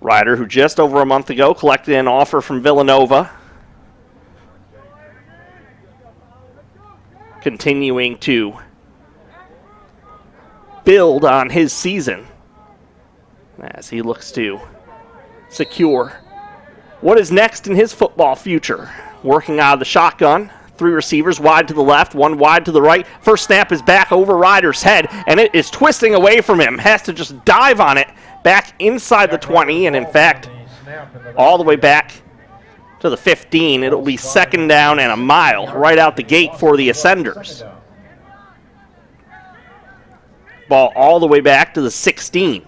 Ryder, who just over a month ago collected an offer from Villanova, continuing to build on his season as he looks to secure what is next in his football future. Working out of the shotgun, 3 receivers, wide to the left, 1 wide to the right. First snap is back over Ryder's head, and it is twisting away from him. Has to just dive on it back inside the 20, and in fact, all the way back to the 15. It'll be 2nd down and a mile right out the gate for the Ascenders. Ball all the way back to the 16.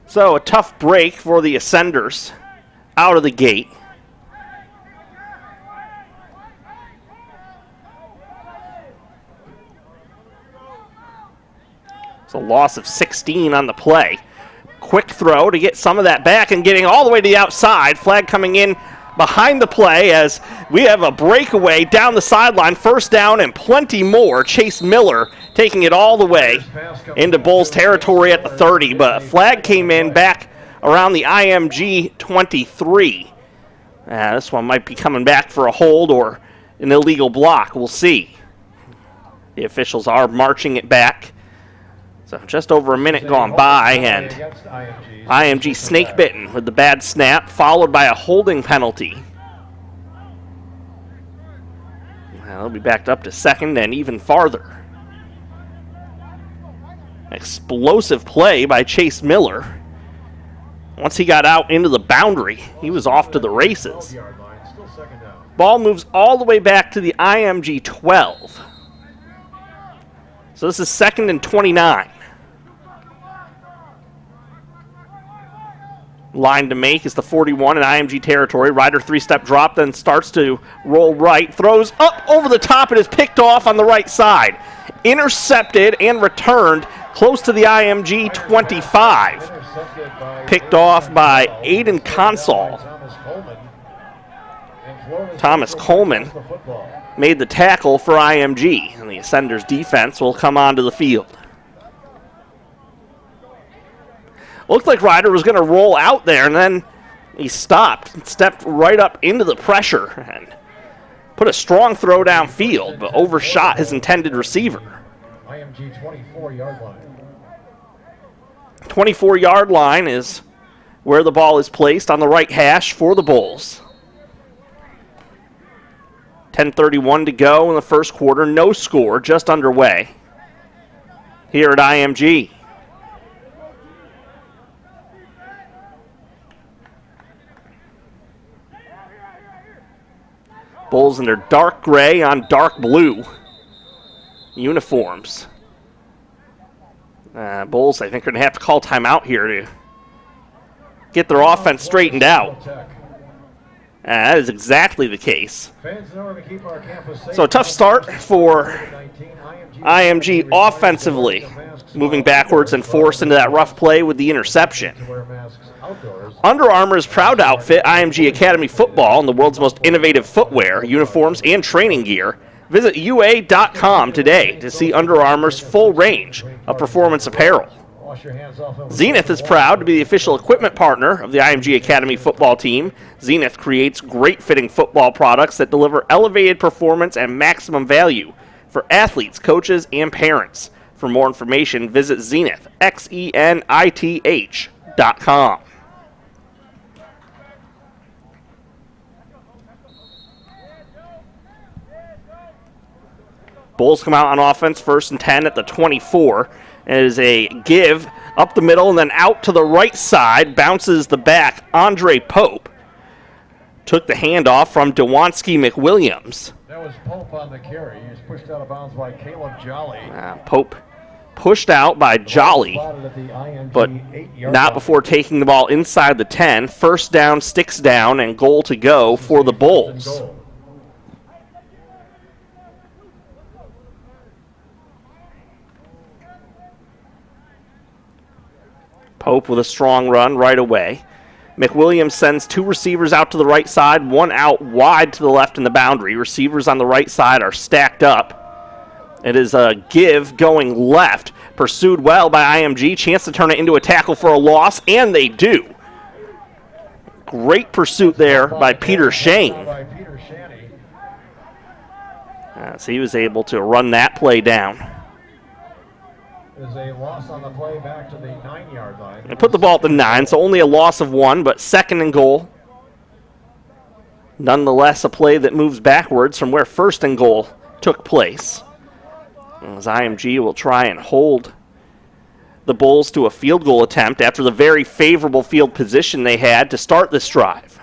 So a tough break for the Ascenders out of the gate. It's a loss of 16 on the play. Quick throw to get some of that back and getting all the way to the outside. Flag coming in behind the play as we have a breakaway down the sideline. 1st down and plenty more. Chase Miller taking it all the way into Bulls territory at the 30, but a flag came in back around the IMG 23. This one might be coming back for a hold or an illegal block. We'll see. The officials are marching it back. So just over a minute gone by, and IMG snake bitten with the bad snap, followed by a holding penalty. They'll be backed up to 2nd and even farther. Explosive play by Chase Miller. Once he got out into the boundary, he was off to the races. Ball moves all the way back to the IMG 12. So this is 2nd and 29. Line to make is the 41 in IMG territory. Ryder 3-step drop, then starts to roll right. Throws up over the top and is picked off on the right side. Intercepted and returned close to the IMG 25. Picked off by Aiden Consol. Thomas Coleman made the tackle for IMG, and the Ascenders defense will come onto the field. Looked like Ryder was going to roll out there, and then he stopped and stepped right up into the pressure and put a strong throw downfield, but overshot his intended receiver. IMG 24-yard line. 24-yard line is where the ball is placed on the right hash for the Bulls. 10:31 to go in the first quarter. No score, just underway here at IMG. Bulls in their dark gray on dark blue uniforms. Bulls, I think, are going to have to call timeout here to get their offense straightened out. That is exactly the case. So a tough start for IMG offensively, moving backwards and forced into that rough play with the interception. Under Armour is proud to outfit IMG Academy football in the world's most innovative footwear, uniforms, and training gear. Visit UA.com today to see Under Armour's full range of performance apparel. Zenith is proud to be the official equipment partner of the IMG Academy football team. Zenith creates great-fitting football products that deliver elevated performance and maximum value for athletes, coaches, and parents. For more information, visit Zenith, XENITH.com. Bulls come out on offense, 1st and 10 at the 24. It is a give up the middle and then out to the right side. Bounces the back. Andre Pope took the handoff from Dewanski McWilliams. That was Pope on the carry. He was pushed out of bounds by Caleb Jolly. Pope pushed out by Jolly, but not before taking the ball inside the 10. 1st down, sticks down, and goal to go for the Bulls. Pope with a strong run right away. McWilliams sends two receivers out to the right side, one out wide to the left in the boundary. Receivers on the right side are stacked up. It is a give going left. Pursued well by IMG. Chance to turn it into a tackle for a loss, and they do. Great pursuit there by Peter Shane. So he was able to run that play down. Is a loss on the play back to the 9-yard line. And put the ball at the 9, so only a loss of 1, but 2nd and goal. Nonetheless, a play that moves backwards from where 1st and goal took place. As IMG will try and hold the Bulls to a field goal attempt after the very favorable field position they had to start this drive.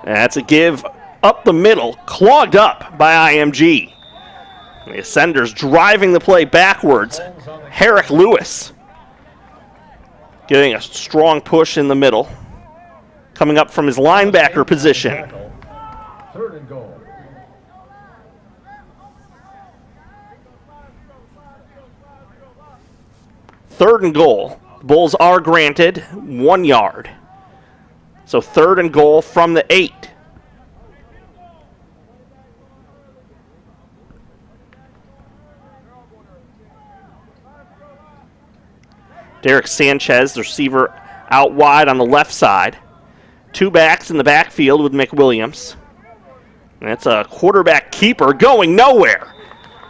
That's a give up the middle, clogged up by IMG. The Ascenders driving the play backwards. Herrick Lewis getting a strong push in the middle, coming up from his linebacker position. 3rd and goal. Third and goal. The Bulls are granted 1 yard. So 3rd and goal from the 8. Derek Sanchez, the receiver, out wide on the left side. 2 backs in the backfield with McWilliams. And that's a quarterback keeper going nowhere.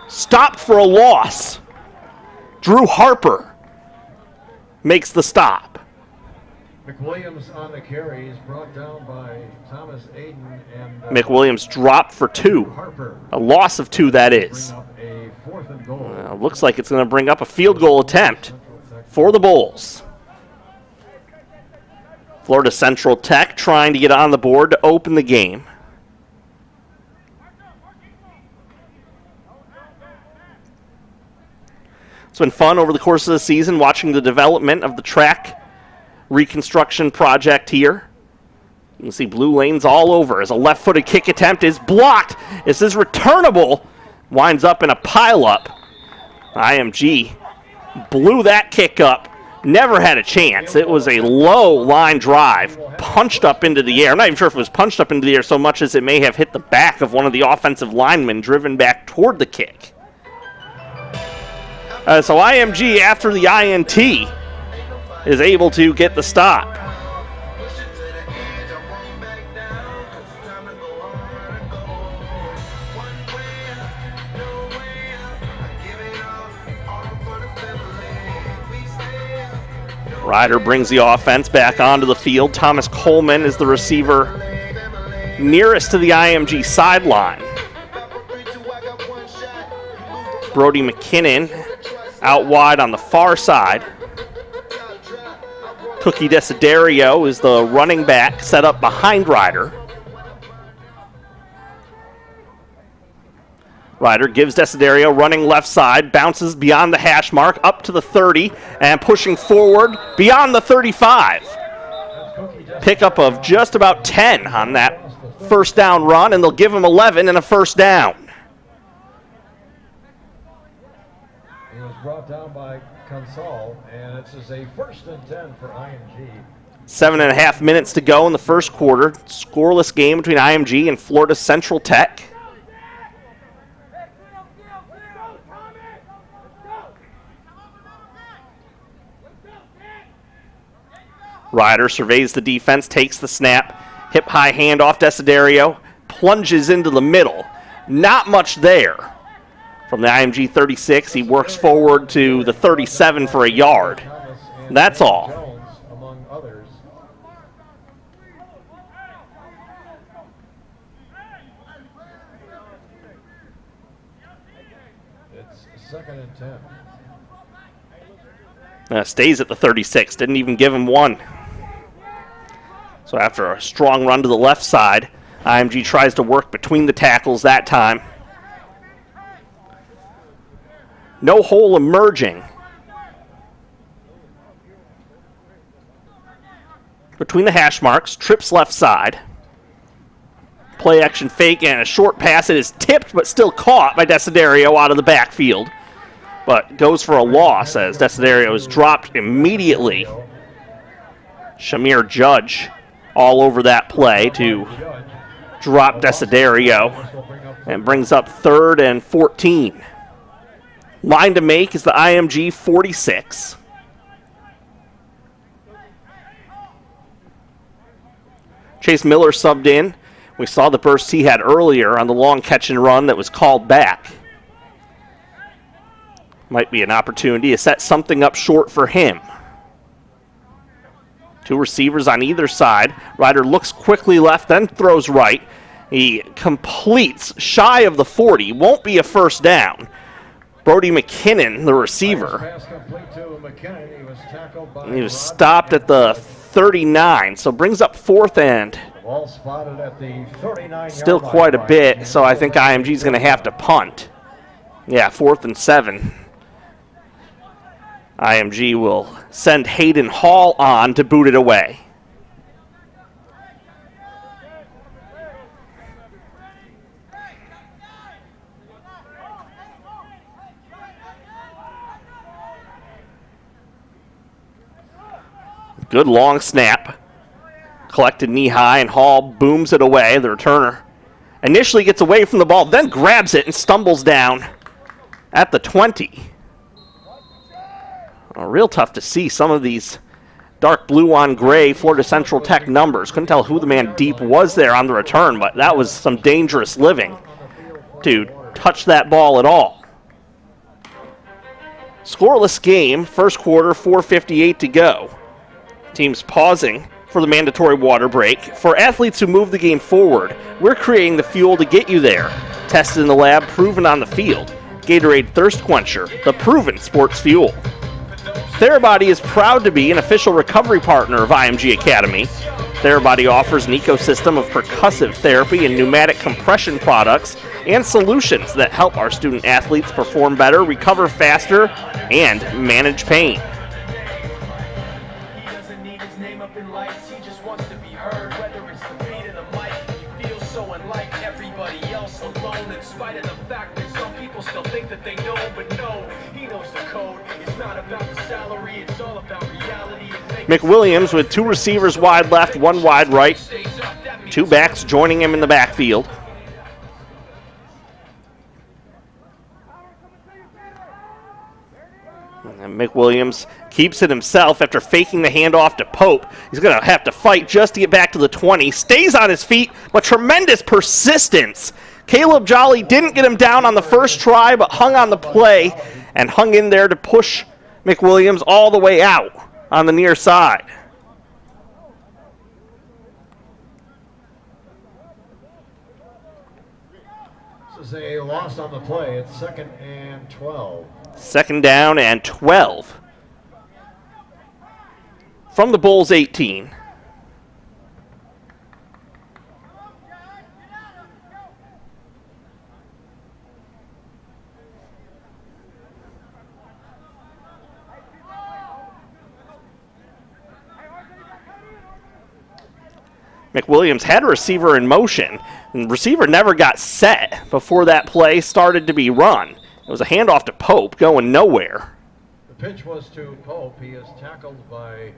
Stopped for a loss. Drew Harper makes the stop. McWilliams on the carry is brought down by Thomas Aiden, and McWilliams dropped for 2. Harper. A loss of 2, that is. Bring up a 4th and goal. Looks like it's going to bring up a field goal attempt for the Bulls. Florida Central Tech trying to get on the board to open the game. It's been fun over the course of the season watching the development of the track reconstruction project here. You can see blue lanes all over as a left-footed kick attempt is blocked. This is returnable. Winds up in a pileup. IMG blew that kick up. Never had a chance. It was a low line drive, punched up into the air. I'm not even sure if it was punched up into the air so much as it may have hit the back of one of the offensive linemen driven back toward the kick. So IMG, after the INT, is able to get the stop. Ryder brings the offense back onto the field. Thomas Coleman is the receiver nearest to the IMG sideline. Brody McKinnon out wide on the far side. Cookie Desiderio is the running back set up behind Ryder. Ryder gives Desiderio running left side, bounces beyond the hash mark up to the 30, and pushing forward beyond the 35. Pickup of just about 10 on that first down run, and they'll give him 11 and a first down. He was brought down by Consol, and it's just a 1st and 10 for IMG. 7.5 minutes to go in the first quarter. Scoreless game between IMG and Florida Central Tech. Ryder surveys the defense, takes the snap, hip-high handoff. Desiderio plunges into the middle. Not much there. From the IMG 36, he works forward to the 37 for a yard. That's all. Among others. It's 2nd and 10. Stays at the 36, didn't even give him one. So after a strong run to the left side, IMG tries to work between the tackles that time. No hole emerging. Between the hash marks, trips left side. play action fake and a short pass. It is tipped but still caught by Desiderio out of the backfield. But goes for a loss as Desiderio is dropped immediately. Shamir Judge all over that play to drop Desiderio and brings up 3rd and 14. Line to make is the IMG 46. Chase Miller subbed in. We saw the burst he had earlier on the long catch and run that was called back. Might be an opportunity to set something up short for him. 2 receivers on either side. Ryder looks quickly left, then throws right. He completes shy of the 40. Won't be a first down. Brody McKinnon, the receiver. He was stopped at the 39, so brings up 4th and still quite a bit, so I think IMG is going to have to punt. Yeah, 4th and 7. IMG will send Hayden Hall on to boot it away. Good long snap. Collected knee high, and Hall booms it away. The returner initially gets away from the ball, then grabs it and stumbles down at the 20. Real tough to see some of these dark blue on gray Florida Central Tech numbers. Couldn't tell who the man deep was there on the return, but that was some dangerous living to touch that ball at all. Scoreless game, first quarter, 4:58 to go. Teams pausing for the mandatory water break. For athletes who move the game forward, we're creating the fuel to get you there. Tested in the lab, proven on the field. Gatorade Thirst Quencher, the proven sports fuel. Therabody is proud to be an official recovery partner of IMG Academy. Therabody offers an ecosystem of percussive therapy and pneumatic compression products and solutions that help our student athletes perform better, recover faster, and manage pain. McWilliams with 2 receivers wide left, 1 wide right. 2 backs joining him in the backfield. And McWilliams keeps it himself after faking the handoff to Pope. He's going to have to fight just to get back to the 20. Stays on his feet, but tremendous persistence. Caleb Jolly didn't get him down on the first try, but hung on the play and hung in there to push McWilliams all the way out on the near side. This is a loss on the play. It's 2nd and 12. 2nd down and 12. From the Bulls 18. McWilliams had a receiver in motion, and the receiver never got set before that play started to be run. It was a handoff to Pope going nowhere. The pitch was to Pope. He is tackled by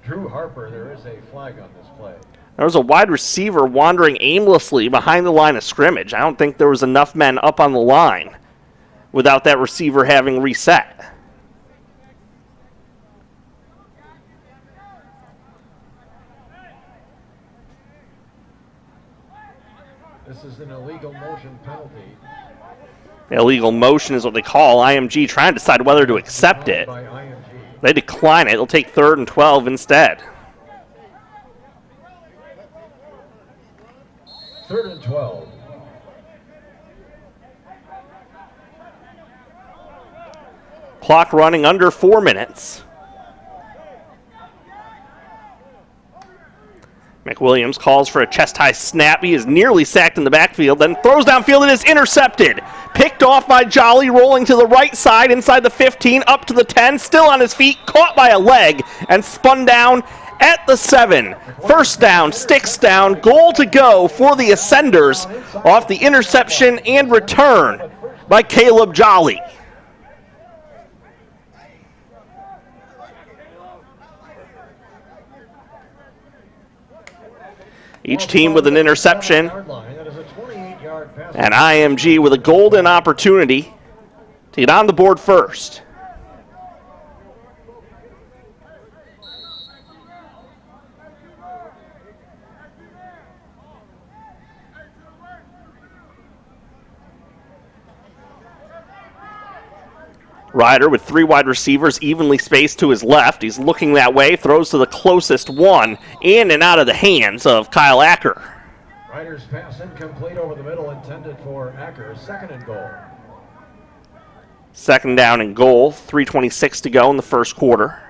Drew Harper. There is a flag on this play. There was a wide receiver wandering aimlessly behind the line of scrimmage. I don't think there was enough men up on the line without that receiver having reset. This is an illegal motion penalty. Illegal motion is what they call. IMG trying to decide whether to accept it. They decline it. They'll take 3rd and 12 instead. 3rd and 12. Clock running under 4 minutes. McWilliams calls for a chest-high snap. He is nearly sacked in the backfield, then throws downfield and is intercepted. Picked off by Jolly, rolling to the right side inside the 15, up to the 10, still on his feet, caught by a leg, and spun down at the 7. First down, sticks down, goal to go for the Ascenders off the interception and return by Caleb Jolly. Each team with an interception, and IMG with a golden opportunity to get on the board first. Ryder with 3 wide receivers evenly spaced to his left. He's looking that way, throws to the closest one, in and out of the hands of Kyle Acker. Ryder's pass incomplete over the middle, intended for Acker. 2nd and goal. 2nd down and goal, 3:26 to go in the first quarter.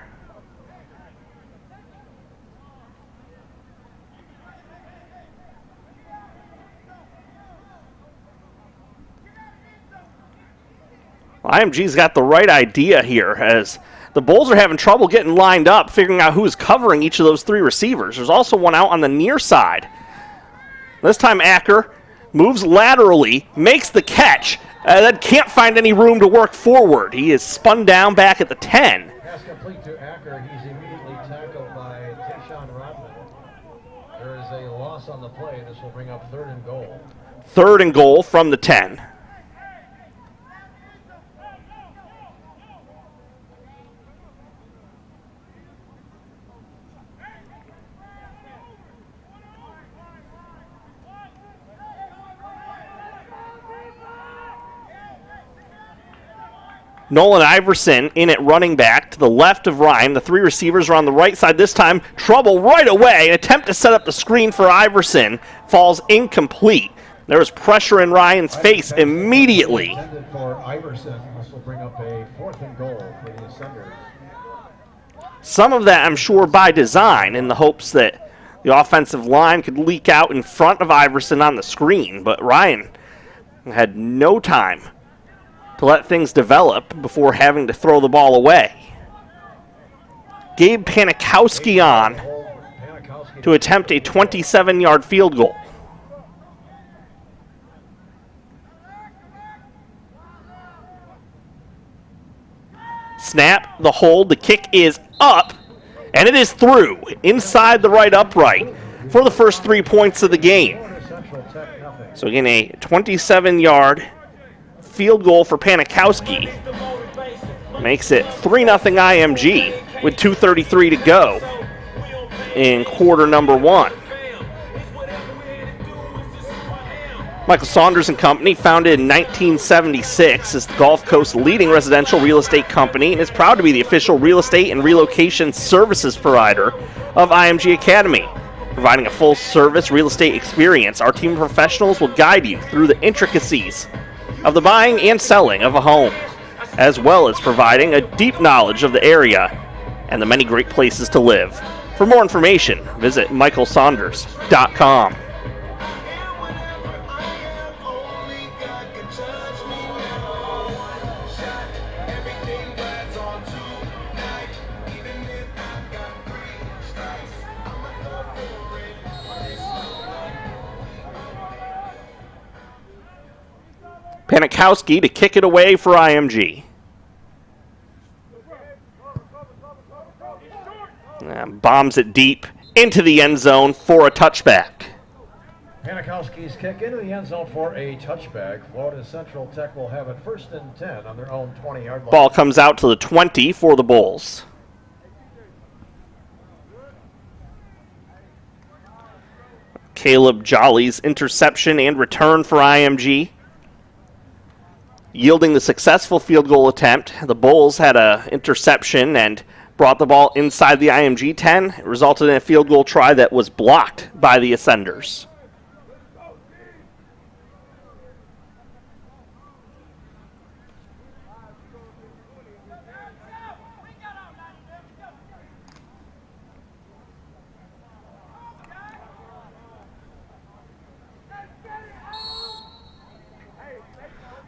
IMG's got the right idea here as the Bulls are having trouble getting lined up, figuring out who's covering each of those 3 receivers. There's also one out on the near side. This time Acker moves laterally, makes the catch, then can't find any room to work forward. He is spun down back at the 10. Pass complete to Acker. He's immediately tackled by Tayshawn Rodman. There is a loss on the play. This will bring up 3rd and goal. 3rd and goal from the 10. Nolan Iverson in at running back to the left of Ryan. The 3 receivers are on the right side this time. Trouble right away. An attempt to set up the screen for Iverson falls incomplete. There was pressure in Ryan's face immediately. Intended for Iverson. This will bring up a 4th and goal for the Ascenders. Some of that, I'm sure, by design, in the hopes that the offensive line could leak out in front of Iverson on the screen. But Ryan had no time to let things develop before having to throw the ball away. Gabe Panikowski on to attempt a 27-yard field goal. Snap, the hold, the kick is up, and it is through inside the right upright for the first 3 points of the game. So again, a 27-yard field goal for Panikowski makes it 3-0 IMG with 2:33 to go in quarter number 1. Michael Saunders and Company, founded in 1976, is the Gulf Coast's leading residential real estate company and is proud to be the official real estate and relocation services provider of IMG Academy. Providing a full-service real estate experience, our team of professionals will guide you through the intricacies of the buying and selling of a home, as well as providing a deep knowledge of the area and the many great places to live. For more information, visit michaelsaunders.com. Panikowski to kick it away for IMG. Bombs it deep into the end zone for a touchback. Panikowski's kick into the end zone for a touchback. Florida Central Tech will have it 1st and 10 on their own 20-yard line. Ball comes out to the 20 for the Bulls. Caleb Jolly's interception and return for IMG, yielding the successful field goal attempt. The Bulls had an interception and brought the ball inside the IMG 10. It resulted in a field goal try that was blocked by the Ascenders.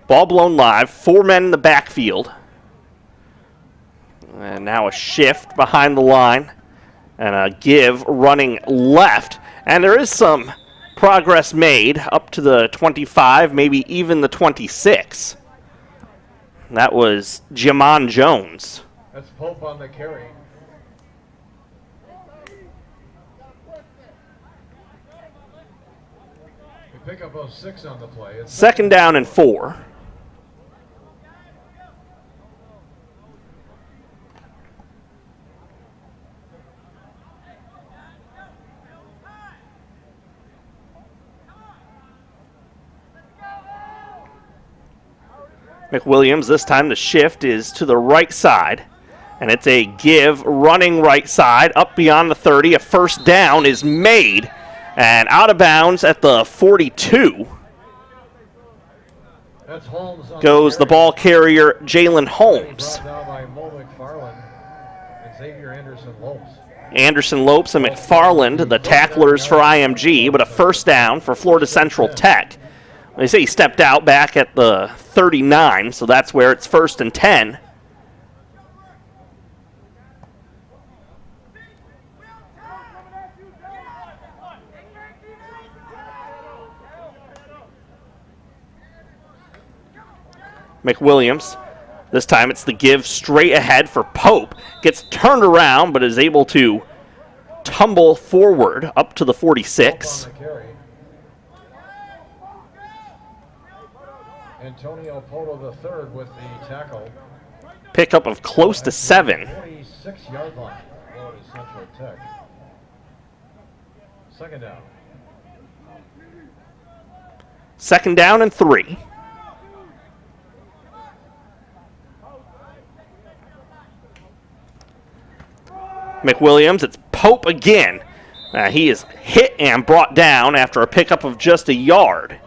Ball blown live, 4 men in the backfield. And now a shift behind the line. And a give running left. And there is some progress made up to the 25, maybe even the 26. That was Jamon Jones. That's Pope on the carry. We pick up a 6 on the play. It's second down and 4. McWilliams, this time the shift is to the right side. And it's a give running right side up beyond the 30. A first down is made. And out of bounds at the 42 goes the ball carrier, Jalen Holmes. Anderson Lopes and McFarland, the tacklers for IMG, but a first down for Florida Central Tech. They say he stepped out back at the 39, so that's where it's 1st and 10. McWilliams, this time it's the give straight ahead for Pope. Gets turned around, but is able to tumble forward up to the 46. Antonio Poto III with the tackle. Pickup of close to 7. 46-yard line. Florida Central Tech. Second down. Second down and 3. McWilliams, it's Pope again. He is hit and brought down after a pickup of just a yard.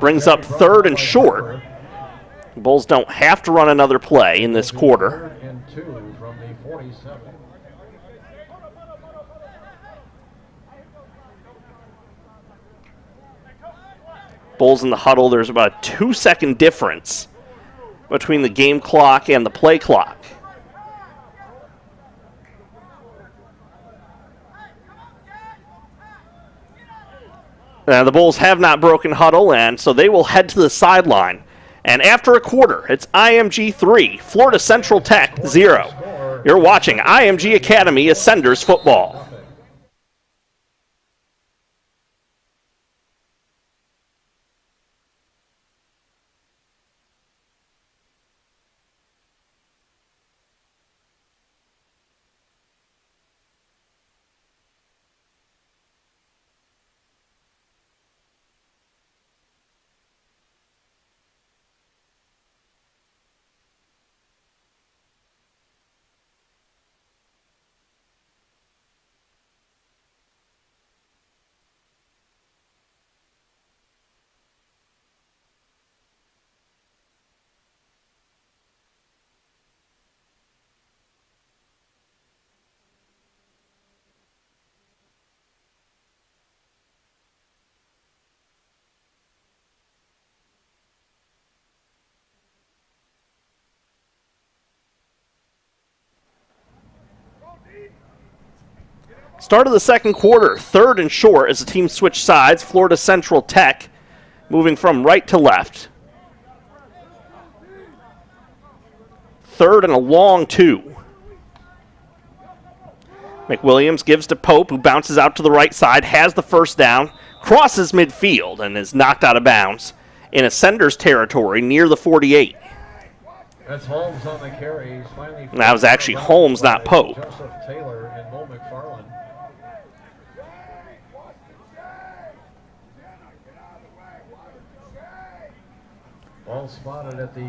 Brings up 3rd and short. The Bulls don't have to run another play in this quarter. 3rd and 2 from the 47. Bulls in the huddle, there's about a 2-second difference between the game clock and the play clock. The Bulls have not broken huddle, and so they will head to the sideline. And after a quarter, it's IMG 3, Florida Central Tech 0. You're watching IMG Academy Ascenders football. Start of the second quarter, 3rd and short as the team switch sides. Florida Central Tech moving from right to left. 3rd and a long 2. McWilliams gives to Pope, who bounces out to the right side, has the first down, crosses midfield, and is knocked out of bounds in Ascenders territory near the 48. That's Holmes on the carry. He's finally that was actually Holmes, not Pope. Joseph Taylor and Mo McFarland.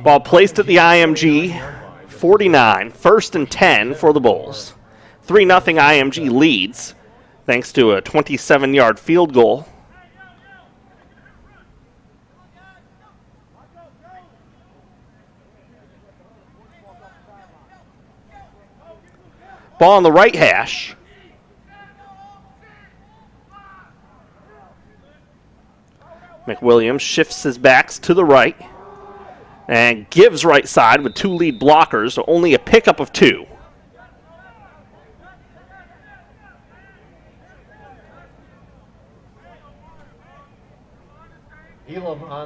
Ball placed at the IMG 49, 1st and 10 for the Bulls. 3-0 IMG leads thanks to a 27-yard field goal. Ball on the right hash. McWilliams shifts his backs to the right and gives right side with 2 lead blockers, so only a pickup of 2.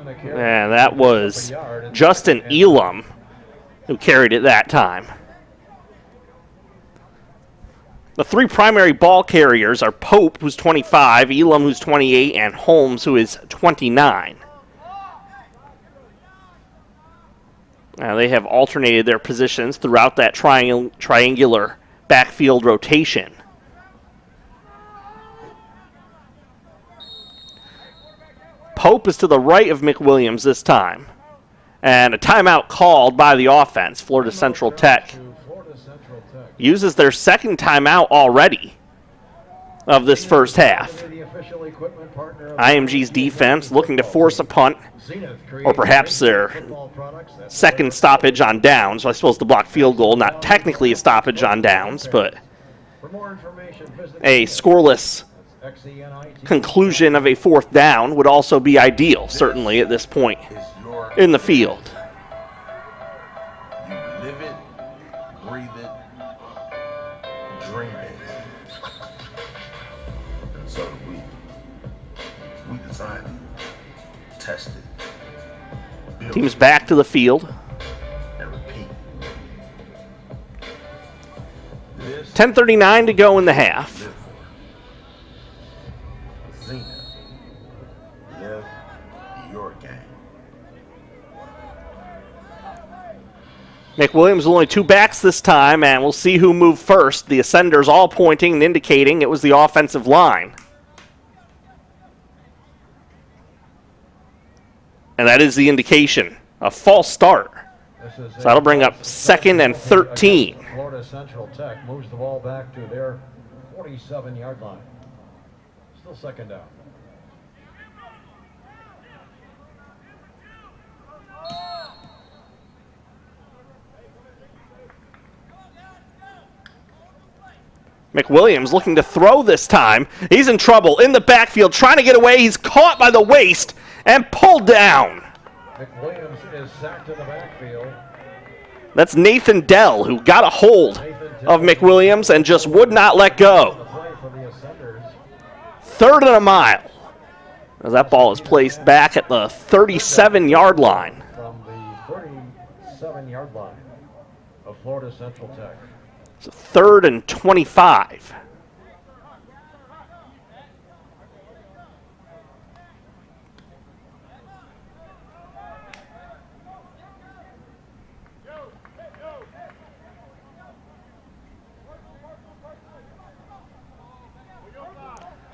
And that was Justin Elam who carried it that time. The three primary ball carriers are Pope, who's 25, Elam, who's 28, and Holmes, who is 29. Now they have alternated their positions throughout that triangular backfield rotation. Pope is to the right of McWilliams this time. And a timeout called by the offense. Florida Central Tech uses their second timeout already of this first half. IMG's defense looking to force a punt, or perhaps their second stoppage on downs. So I suppose the blocked field goal, not technically a stoppage on downs, but a scoreless conclusion of a fourth down would also be ideal, certainly at this point in the field. You live it, breathe it, dream it. And so do we. We designed it, tested it, built Team's back to the field. and repeat. 10:39 to go in the half. Live for. Zenith. Live your game. McWilliams with only two backs this time, and we'll see who moved first. The ascenders all pointing and indicating it was the offensive line. And that is the indication. A false start. So that'll bring up 2nd and 13. Florida Central Tech moves the ball back to their 47-yard line. Still second down. McWilliams looking to throw this time. He's in trouble in the backfield, trying to get away. He's caught by the waist and pulled down. McWilliams is sacked in the backfield. That's Nathan Dell, who got a hold of McWilliams and just would not let go. 3rd and a mile, as that ball is placed back at the 37-yard line. From the 37-yard line of Florida Central Tech. It's 3rd and 25.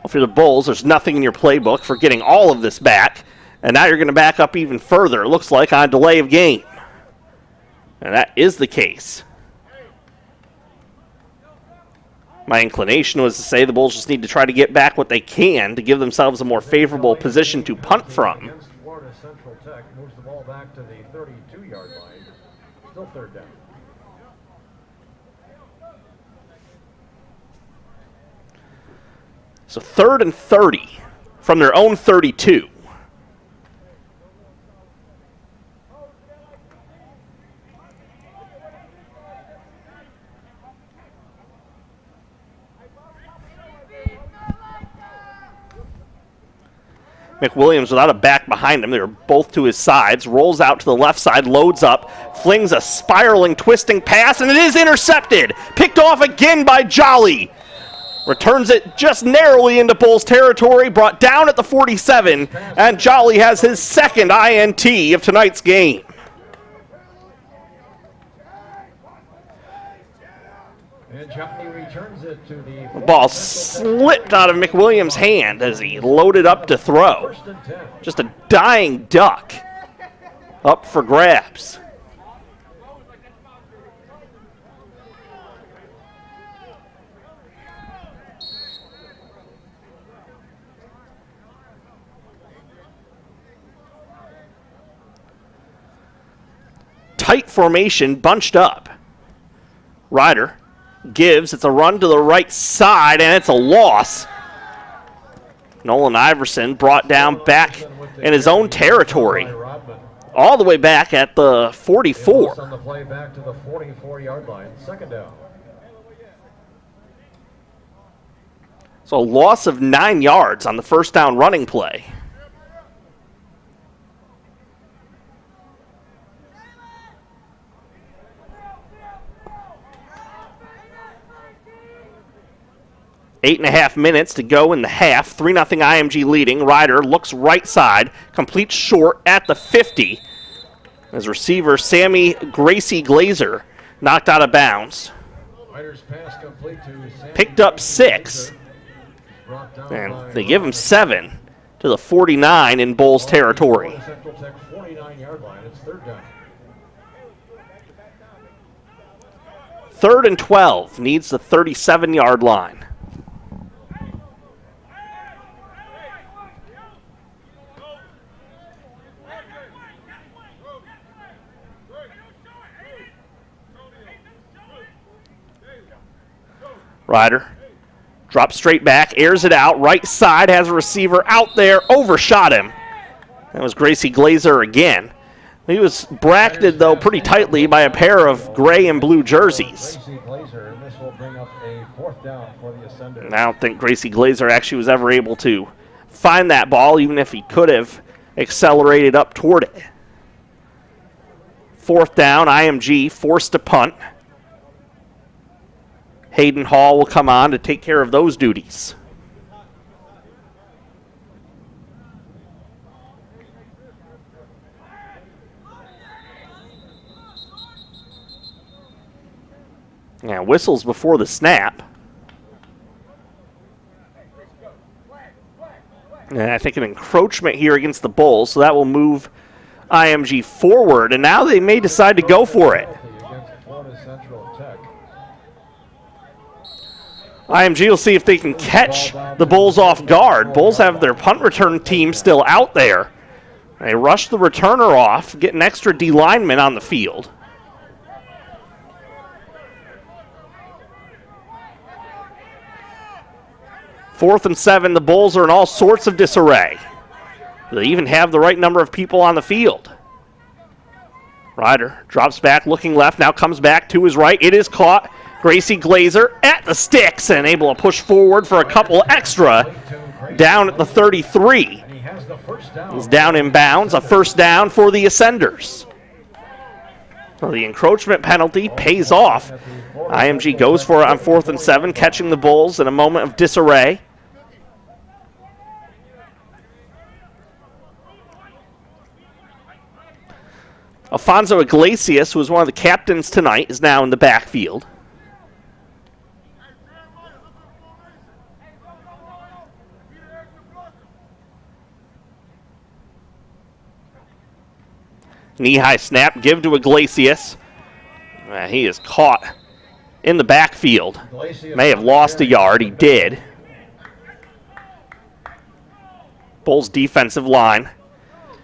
Well, for the Bulls, there's nothing in your playbook for getting all of this back. And now you're going to back up even further, it looks like, on delay of game. And that is the case. My inclination was to say the Bulls just need to try to get back what they can to give themselves a more favorable position to punt from. Against Florida Central Tech moves the ball back to the 32-yard line. Still 3rd down. So 3rd and 30 from their own 32. McWilliams without a back behind him. They were both to his sides. Rolls out to the left side, loads up, flings a spiraling, twisting pass, and it is intercepted. Picked off again by Jolly. Returns it just narrowly into Bulls territory, brought down at the 47, and Jolly has his second INT of tonight's game. And Johnny returns it to the Ball slipped out of McWilliams' hand as he loaded up to throw. 1st and 10. Just a dying duck up for grabs. Tight formation, bunched up. Ryder gives. It's a run to the right side, and it's a loss. Nolan Iverson brought down back in his own territory, all the way back at the 44. On the play back to the 44-yard line. 2nd down. So a loss of 9 yards on the first down running play. 8.5 minutes to go in the half. 3-0 IMG leading. Ryder looks right side, completes short at the 50. As receiver Sammy Gracie Glazer knocked out of bounds. Ryder's pass complete to Sammy Picked up 6, and they give him 7 to the 49 in Bulls territory. Central Tech 49-yard line. It's third down. 3rd and 12, needs the 37-yard line. Ryder drops straight back, airs it out, right side, has a receiver out there, overshot him. That was Gracie Glazer again. He was bracketed, though, pretty tightly by a pair of gray and blue jerseys. And I don't think Gracie Glazer actually was ever able to find that ball, even if he could have accelerated up toward it. 4th down, IMG forced to punt. Hayden Hall will come on to take care of those duties. Yeah, whistles before the snap. And I think an encroachment here against the Bulls, so that will move IMG forward, and now they may decide to go for it. IMG will see if they can catch the Bulls off guard. Bulls have their punt return team still out there. They rush the returner off, get an extra D lineman on the field. Fourth and 7, the Bulls are in all sorts of disarray. They even have the right number of people on the field. Ryder drops back, looking left, now comes back to his right. It is caught. Gracie Glazer at the sticks and able to push forward for a couple extra down at the 33. He's down in bounds, a first down for the Ascenders. Well, the encroachment penalty pays off. IMG goes for it on 4th and 7, catching the Bulls in a moment of disarray. Alfonso Iglesias, who was one of the captains tonight, is now in the backfield. Knee-high snap, give to Iglesias. He is caught in the backfield. May have lost a yard. He did. Bulls defensive line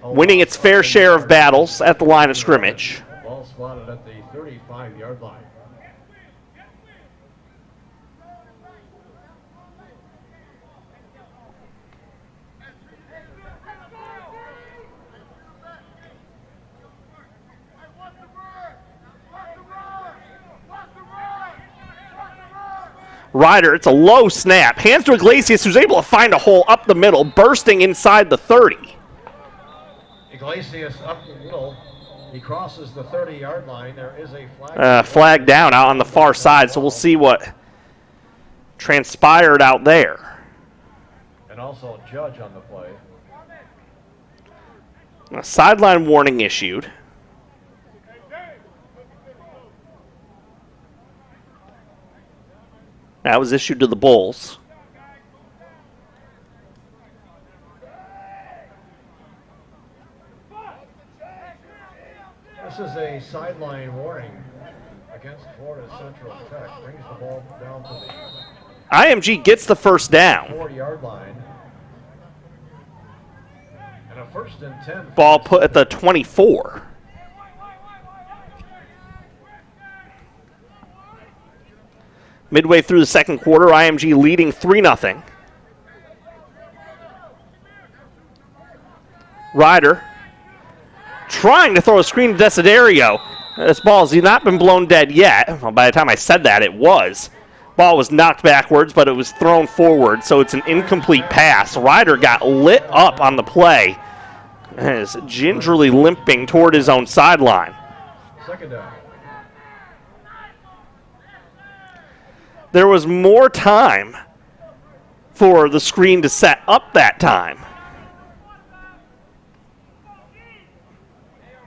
winning its fair share of battles at the line of scrimmage. Ball spotted at the 35-yard line. Ryder, it's a low snap. Hands to Iglesias, who's able to find a hole up the middle, bursting inside the 30. Iglesias up the middle. He crosses the 30-yard line. There is a flag. Flag down out on the far side, so we'll see what transpired out there. And also a judge on the play. A sideline warning issued. That was issued to the Bulls. This is a sideline warning against Florida Central Tech. Brings the ball down to the IMG gets the first down. 4-yard line. And a 1st and 10. Ball put at the 24. Midway through the second quarter, IMG leading 3-0. Ryder trying to throw a screen to Desiderio. This ball has not been blown dead yet. Well, by the time I said that, it was. Ball was knocked backwards, but it was thrown forward, so it's an incomplete pass. Ryder got lit up on the play and is gingerly limping toward his own sideline. Second down. There was more time for the screen to set up that time.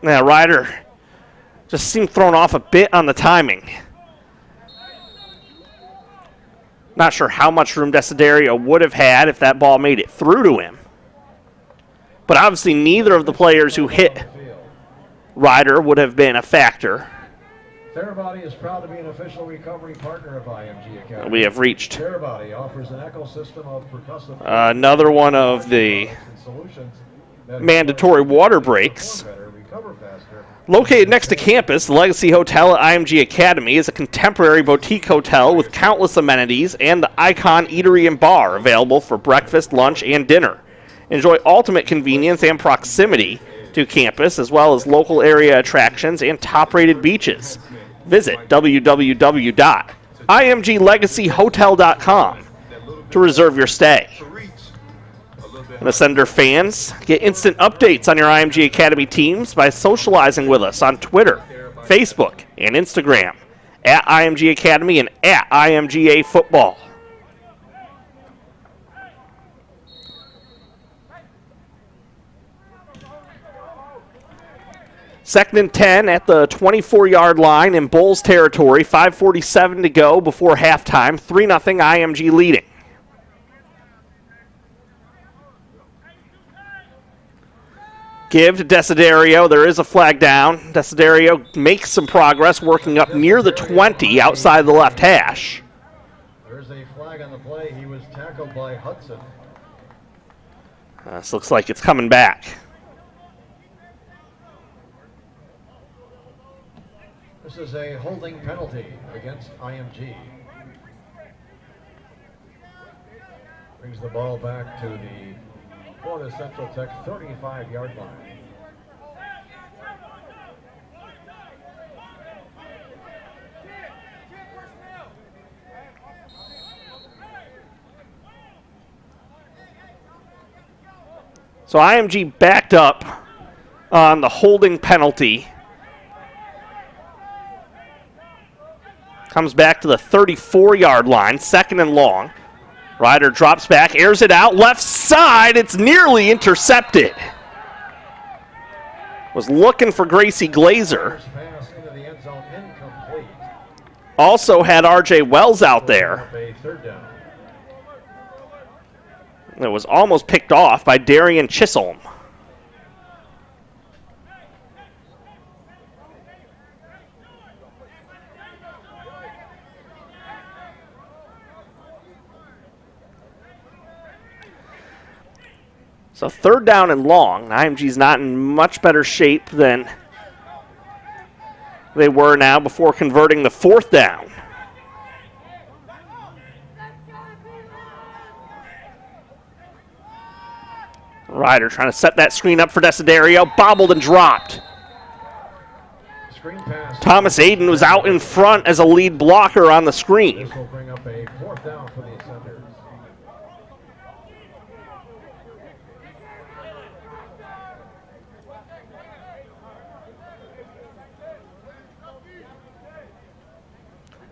Now, Ryder just seemed thrown off a bit on the timing. Not sure how much room Desiderio would have had if that ball made it through to him. But obviously neither of the players who hit Ryder would have been a factor. Therabody is proud to be an official recovery partner of IMG Academy. We have reached Therabody offers an ecosystem of percussive another one of the mandatory water breaks. Located next to campus, the Legacy Hotel at IMG Academy is a contemporary boutique hotel with countless amenities and the Icon Eatery and Bar available for breakfast, lunch, and dinner. Enjoy ultimate convenience and proximity to campus, as well as local area attractions and top-rated beaches. Visit www.imglegacyhotel.com to reserve your stay. And Ascender fans, get instant updates on your IMG Academy teams by socializing with us on Twitter, Facebook, and Instagram at IMG Academy and at IMGA Football. Second and 10 at the 24-yard line in Bulls territory. 5:47 to go before halftime. 3-0 IMG leading. Give to Desiderio. There is a flag down. Desiderio makes some progress, working up near the 20 outside the left hash. There's a flag on the play. He was tackled by Hudson. This looks like it's coming back. This is a holding penalty against IMG. Brings the ball back to the Florida Central Tech 35-yard line. So IMG backed up on the holding penalty. Comes back to the 34-yard line, second and long. Ryder drops back, airs it out, left side. It's nearly intercepted. Was looking for Gracie Glazer. Also had R.J. Wells out there. It was almost picked off by Darian Chisholm. So third down and long. IMG's not in much better shape than they were now before converting the fourth down. Ryder trying to set that screen up for Desiderio. Bobbled and dropped. Thomas Aiden was out in front as a lead blocker on the screen. This will bring up a fourth down for the Ascenders.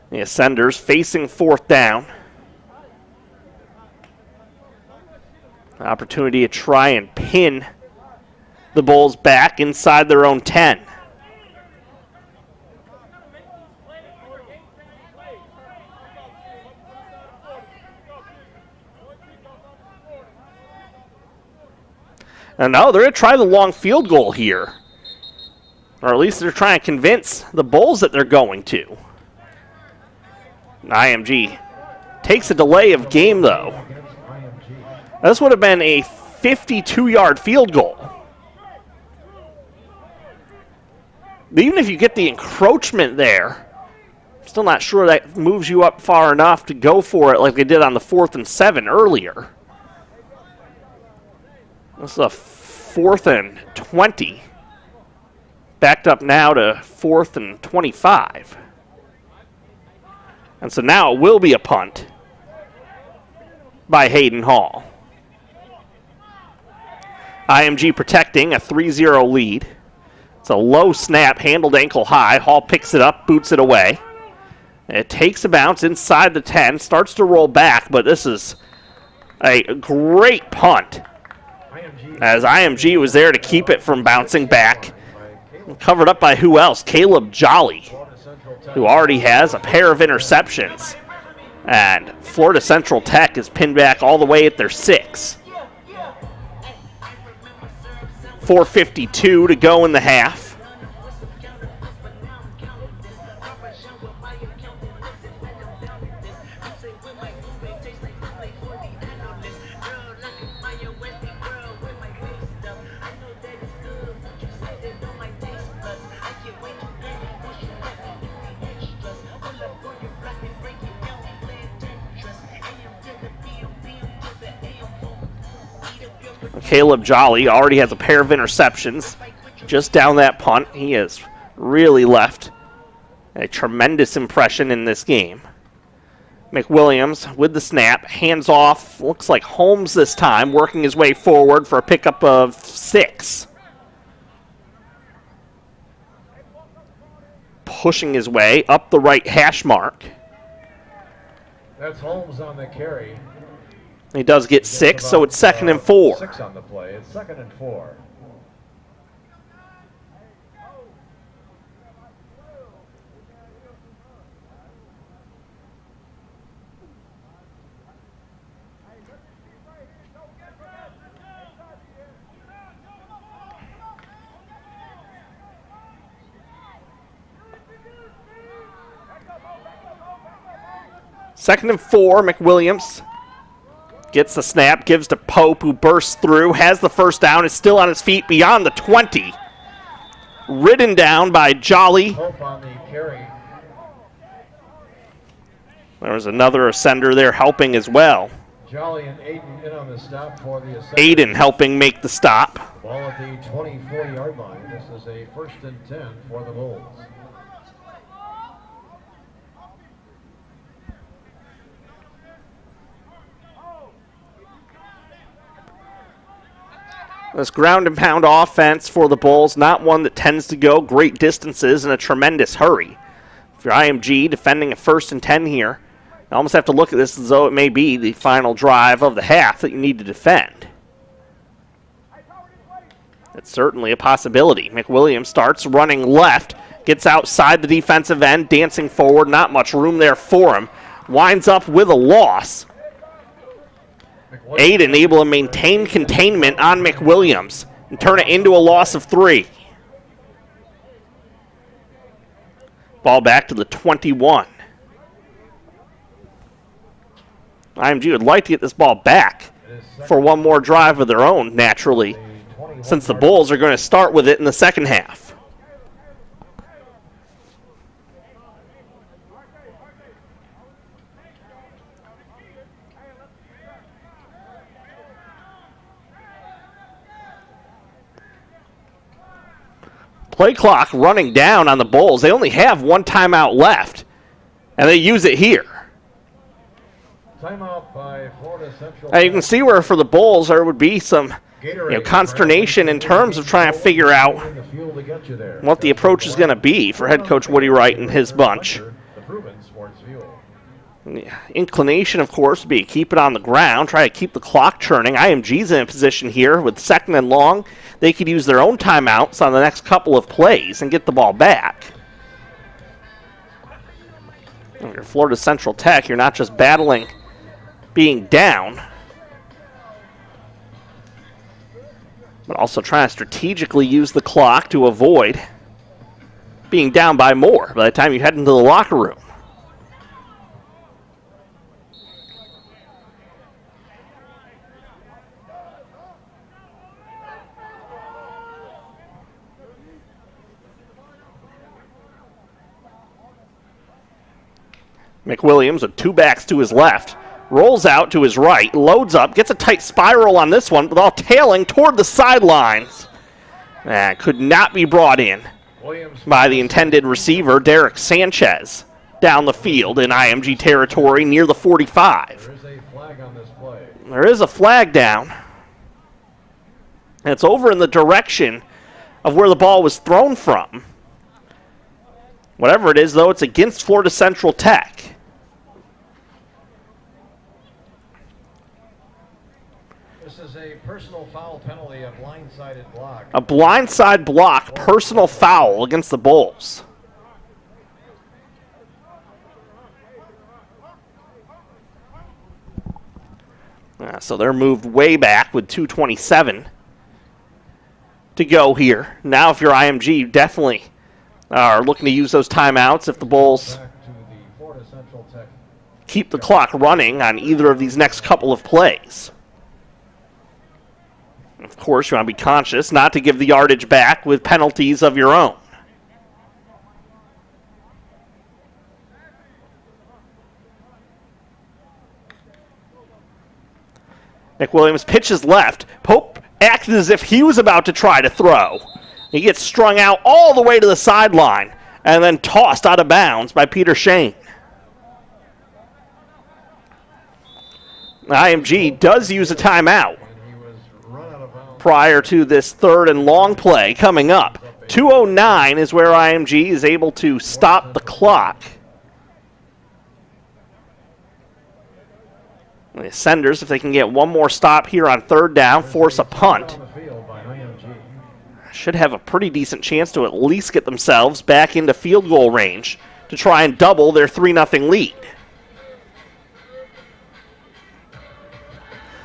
The Ascenders facing fourth down. An opportunity to try and pin the Bulls back inside their own 10. And no, they're going to try the long field goal here. Or at least they're trying to convince the Bulls that they're going to. IMG takes a delay of game, though. This would have been a 52-yard field goal. But even if you get the encroachment there, I'm still not sure that moves you up far enough to go for it like they did on the 4th and 7 earlier. This is a 4th and 20. Backed up now to 4th and 25. And so now it will be a punt by Hayden Hall. IMG protecting a 3-0 lead. It's a low snap, handled ankle high. Hall picks it up, boots it away. It takes a bounce inside the 10, starts to roll back, but this is A great punt, as IMG was there to keep it from bouncing back. Covered up by who else? Caleb Jolly, who already has a pair of interceptions. And Florida Central Tech is pinned back all the way at their 6. 4:52 to go in the half. Caleb Jolly already has a pair of interceptions. Just down that punt, he has really left a tremendous impression in this game. McWilliams with the snap, hands off, looks like Holmes this time, working his way forward for a pickup of 6. Pushing his way up the right hash mark. That's Holmes on the carry. He does get 6, so it's 2nd and 4. 6 on the play. It's 2nd and 4. Second and 4, McWilliams gets the snap, gives to Pope, who bursts through, has the first down, is still on his feet beyond the 20. Ridden down by Jolly. Pope on the carry. There was another ascender there helping as well. Jolly and Aiden in on the stop for the ascender. Aiden helping make the stop. Ball at the 24-yard line. This is a 1st and 10 for the Bulls. This ground and pound offense for the Bulls, not one that tends to go great distances in a tremendous hurry. If you're IMG defending a 1st and 10 here, you almost have to look at this as though it may be the final drive of the half that you need to defend. It's certainly a possibility. McWilliams starts running left, gets outside the defensive end, dancing forward, not much room there for him. Winds up with a loss. Aiden able to maintain containment on McWilliams and turn it into a loss of 3. Ball back to the 21. IMG would like to get this ball back for one more drive of their own, naturally, since the Bulls are going to start with it in the second half. Play clock running down on the Bulls. They only have one timeout left, and they use it here. Timeout by Florida Central. Now you can see where for the Bulls there would be some consternation in terms of trying to figure out what the approach is going to be for head coach Woody Wright and his bunch. The inclination, of course, would be keep it on the ground, try to keep the clock churning. IMG's in a position here with 2nd and long. They could use their own timeouts on the next couple of plays and get the ball back. If you're Florida Central Tech, you're not just battling being down, but also trying to strategically use the clock to avoid being down by more by the time you head into the locker room. McWilliams with 2 backs to his left, rolls out to his right, loads up, gets a tight spiral on this one, but all tailing toward the sidelines. Could not be brought in by the intended receiver, Derek Sanchez, down the field in IMG territory near the 45. There is a flag on this play. There is a flag down. And it's over in the direction of where the ball was thrown from. Whatever it is, though, it's against Florida Central Tech. personal foul penalty, a blindsided block. A blindside block, personal foul against the Bulls. So they're moved way back with 2:27 to go here. Now if you're IMG, you definitely are looking to use those timeouts if the Bulls keep the clock running on either of these next couple of plays. Of course, you want to be conscious not to give the yardage back with penalties of your own. McWilliams pitches left. Pope acted as if he was about to try to throw. He gets strung out all the way to the sideline and then tossed out of bounds by Peter Shane. IMG does use a timeout prior to this third and long play coming up. 2:09 is where IMG is able to stop the clock. The Ascenders, if they can get one more stop here on third down, force a punt, should have a pretty decent chance to at least get themselves back into field goal range to try and double their 3-0 lead.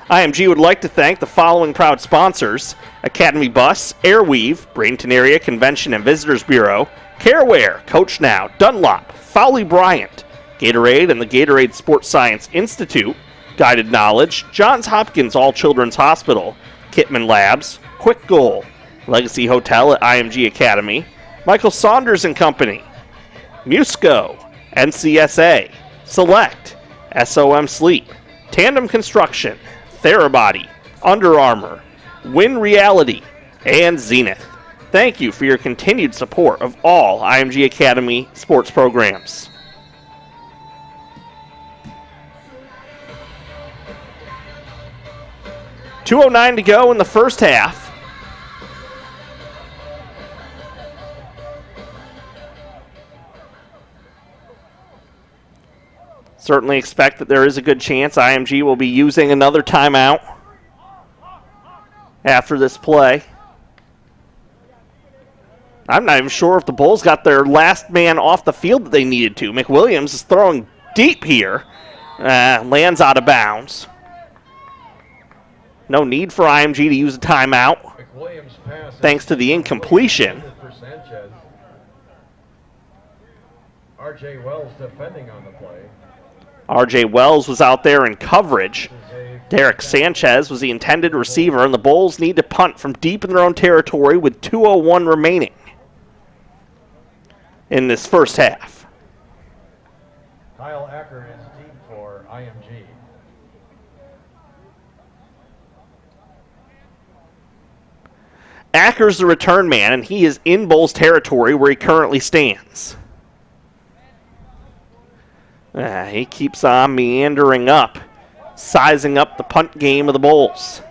IMG would like to thank the following proud sponsors: Academy Bus, Airweave, Bradenton Area Convention and Visitors Bureau, Careware, Coach Now, Dunlop, Fowley Bryant, Gatorade and the Gatorade Sports Science Institute, Guided Knowledge, Johns Hopkins All Children's Hospital, Kitman Labs, Quick Goal, Legacy Hotel at IMG Academy, Michael Saunders and Company, Musco, NCSA, Select, SOM Sleep, Tandem Construction, Therabody, Under Armour, Win Reality, and Zenith. Thank you for your continued support of all IMG Academy sports programs. $2:09 to go in the first half. Certainly expect that there is a good chance IMG will be using another timeout after this play. I'm not even sure if the Bulls got their last man off the field that they needed to. McWilliams is throwing deep here. Lands out of bounds. No need for IMG to use a timeout thanks to the incompletion. R.J. Wells defending on the play. R.J. Wells was out there in coverage. Derek Sanchez was the intended receiver, and the Bulls need to punt from deep in their own territory with 2:01 remaining in this first half. Kyle Acker is deep for IMG. Acker's the return man, and he is in Bulls territory where he currently stands. He keeps on meandering up, sizing up the punt game of the Bulls.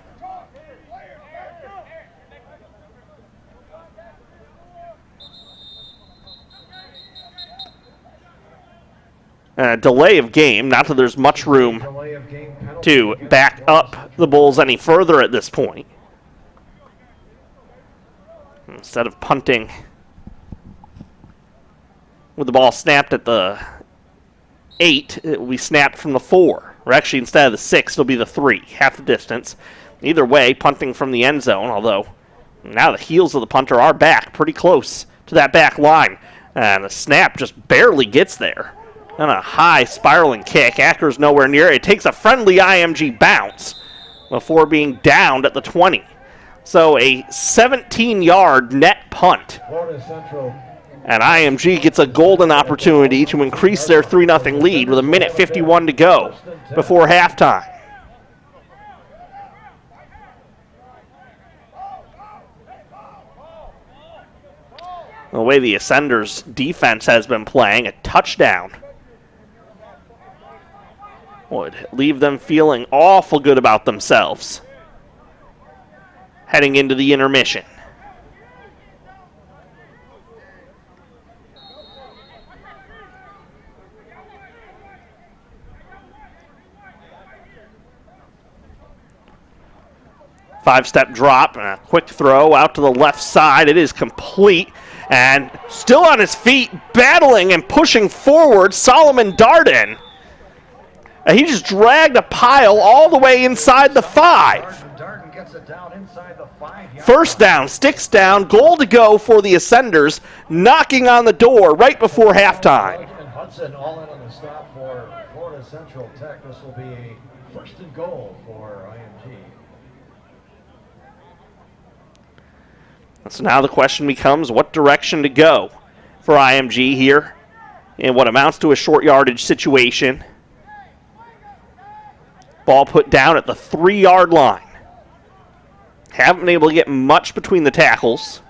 Delay of game, not that there's much room to back up the Bulls any further at this point. Instead of punting with the ball snapped at the 8, it will be snapped from the 4. Or actually, instead of the 6, it'll be the 3, half the distance. Either way, punting from the end zone, although now the heels of the punter are back pretty close to that back line. And the snap just barely gets there. And a high spiraling kick. Acker's nowhere near it. It takes a friendly IMG bounce before being downed at the 20. So a 17-yard net punt. And IMG gets a golden opportunity to increase their 3-0 lead with 1:51 to go before halftime. The way the Ascenders defense has been playing, a touchdown would leave them feeling awful good about themselves heading into the intermission. 5-step drop and a quick throw out to the left side. It is complete. And still on his feet, battling and pushing forward, Solomon Darden. And he just dragged a pile all the way inside the 5. First down, sticks down, goal to go for the Ascenders, knocking on the door right before halftime. Hudson all in on the stop for Florida Central Tech. This will be a first and goal for IMG. So now the question becomes what direction to go for IMG here in what amounts to a short yardage situation. Ball put down at the 3-yard line. Haven't been able to get much between the tackles.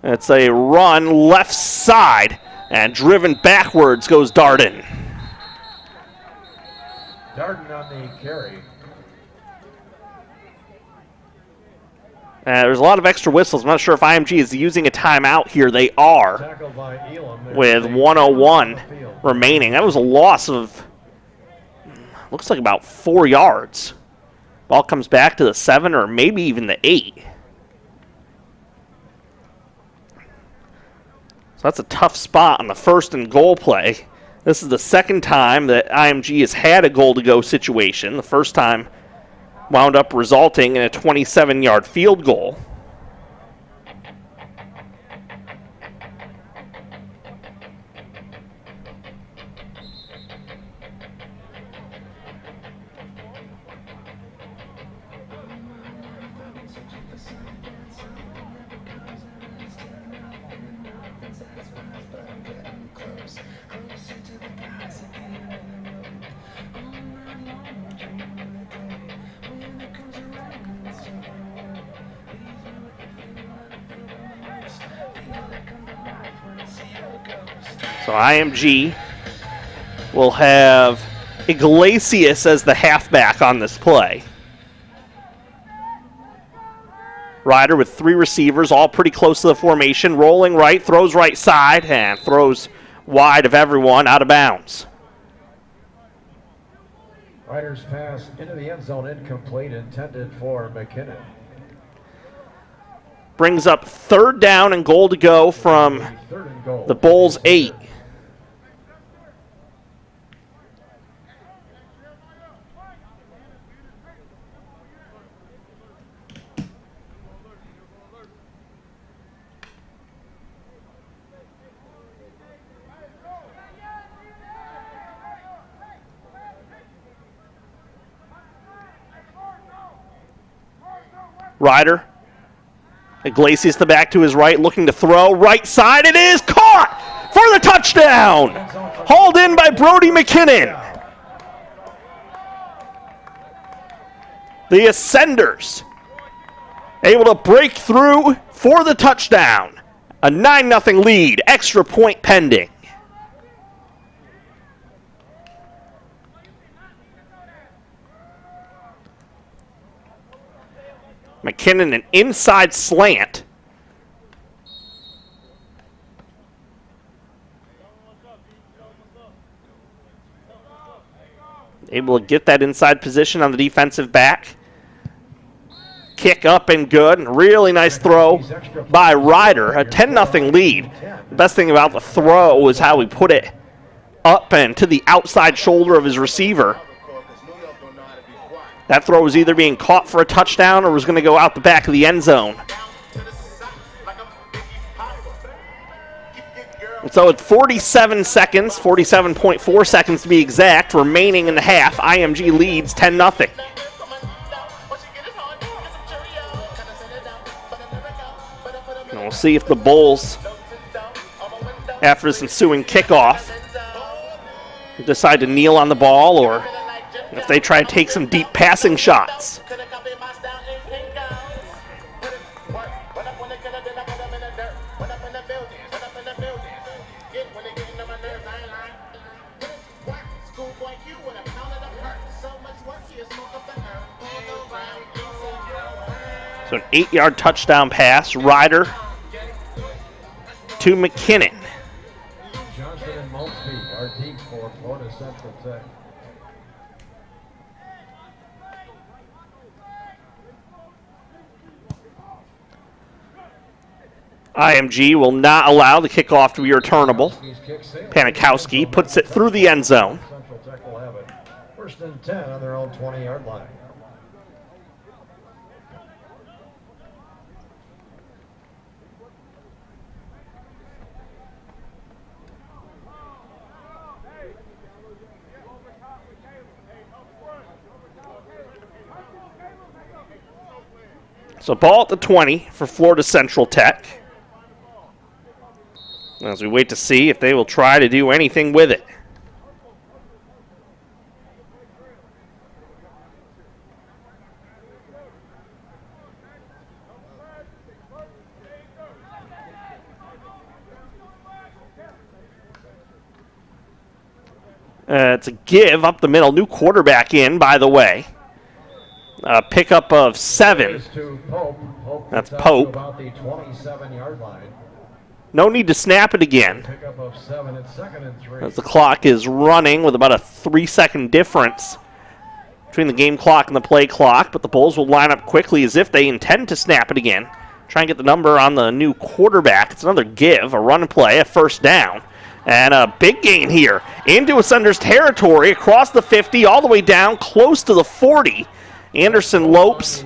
It's a run left side, and driven backwards goes Darden. Darden on the carry. There's a lot of extra whistles. I'm not sure if IMG is using a timeout here. They are, with 1:01 remaining. That was a loss of, looks like about 4 yards. Ball comes back to the 7 or maybe even the 8. So that's a tough spot on the first and goal play. This is the second time that IMG has had a goal-to-go situation. The first time wound up resulting in a 27-yard field goal. So IMG will have Iglesias as the halfback on this play. Ryder with 3 receivers, all pretty close to the formation. Rolling right, throws right side, and throws wide of everyone, out of bounds. Ryder's pass into the end zone, incomplete, intended for McKinnon. Brings up 3rd down and goal to go from the Bulls' 8. Ryder. Iglesias the back to his right, looking to throw. Right side, it is caught for the touchdown. Hauled in by Brody McKinnon. The Ascenders able to break through for the touchdown. A 9-0 lead, extra point pending. McKinnon, an inside slant. Able to get that inside position on the defensive back. Kick up and good. And really nice throw by Ryder. A 10-0 lead. The best thing about the throw was how he put it up and to the outside shoulder of his receiver. That throw was either being caught for a touchdown or was going to go out the back of the end zone. And so it's 47 seconds, 47.4 seconds to be exact, remaining in the half. IMG leads 10-0. And we'll see if the Bulls, after this ensuing kickoff, decide to kneel on the ball or if they try to take some deep passing shots. So an 8-yard touchdown pass. Ryder to McKinnon. Johnson and Maltsby are deep for Florida Central Tech. IMG will not allow the kickoff to be returnable. Panikowski puts it through the end zone. Central Tech will have it. First and 10 on their own 20-yard line. So ball at the 20 for Florida Central Tech. As we wait to see if they will try to do anything with it. It's a give up the middle. New quarterback in, by the way. Pickup of 7. That's Pope. About the 27-yard line. No need to snap it again, Pickup of 7 at 2nd and 3. as the clock is running with about a 3-second difference between the game clock and the play clock. But the Bulls will line up quickly as if they intend to snap it again. Try and get the number on the new quarterback. It's another give, a run play, a first down. And a big gain here into Ascender's territory, across the 50, all the way down, close to the 40. Anderson Lopes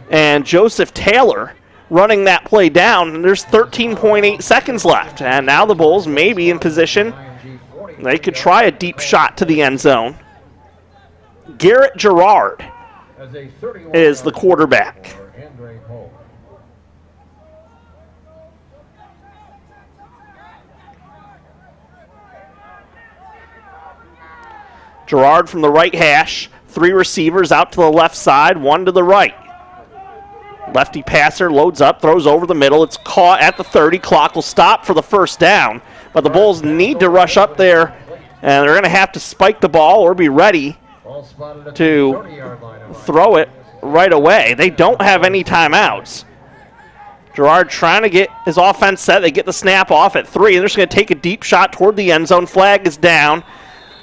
and Joseph Taylor running that play down, and there's 13.8 seconds left. And now the Bulls may be in position. They could try a deep shot to the end zone. Garrett Gerard is the quarterback. Gerard from the right hash. 3 receivers out to the left side, 1 to the right. Lefty passer loads up, throws over the middle. It's caught at the 30. Clock will stop for the first down. But the Bulls need to rush up there, and they're going to have to spike the ball or be ready to throw it right away. They don't have any timeouts. Gerard trying to get his offense set. They get the snap off at 3, and they're just going to take a deep shot toward the end zone. Flag is down.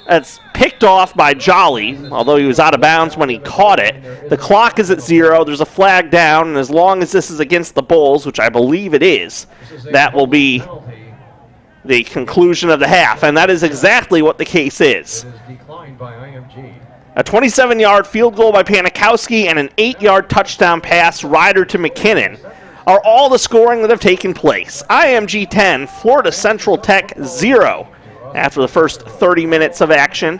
It's picked off by Jolly, although he was out of bounds when he caught it. The clock is at 0. There's a flag down, and as long as this is against the Bulls, which I believe it is, that will be the conclusion of the half, and that is exactly what the case is. A 27-yard field goal by Panikowski and an 8-yard touchdown pass, Ryder to McKinnon, are all the scoring that have taken place. IMG 10, Florida Central Tech 0. After the first 30 minutes of action.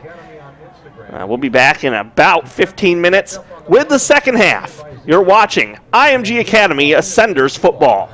We'll be back in about 15 minutes with the second half. You're watching IMG Academy Ascenders Football.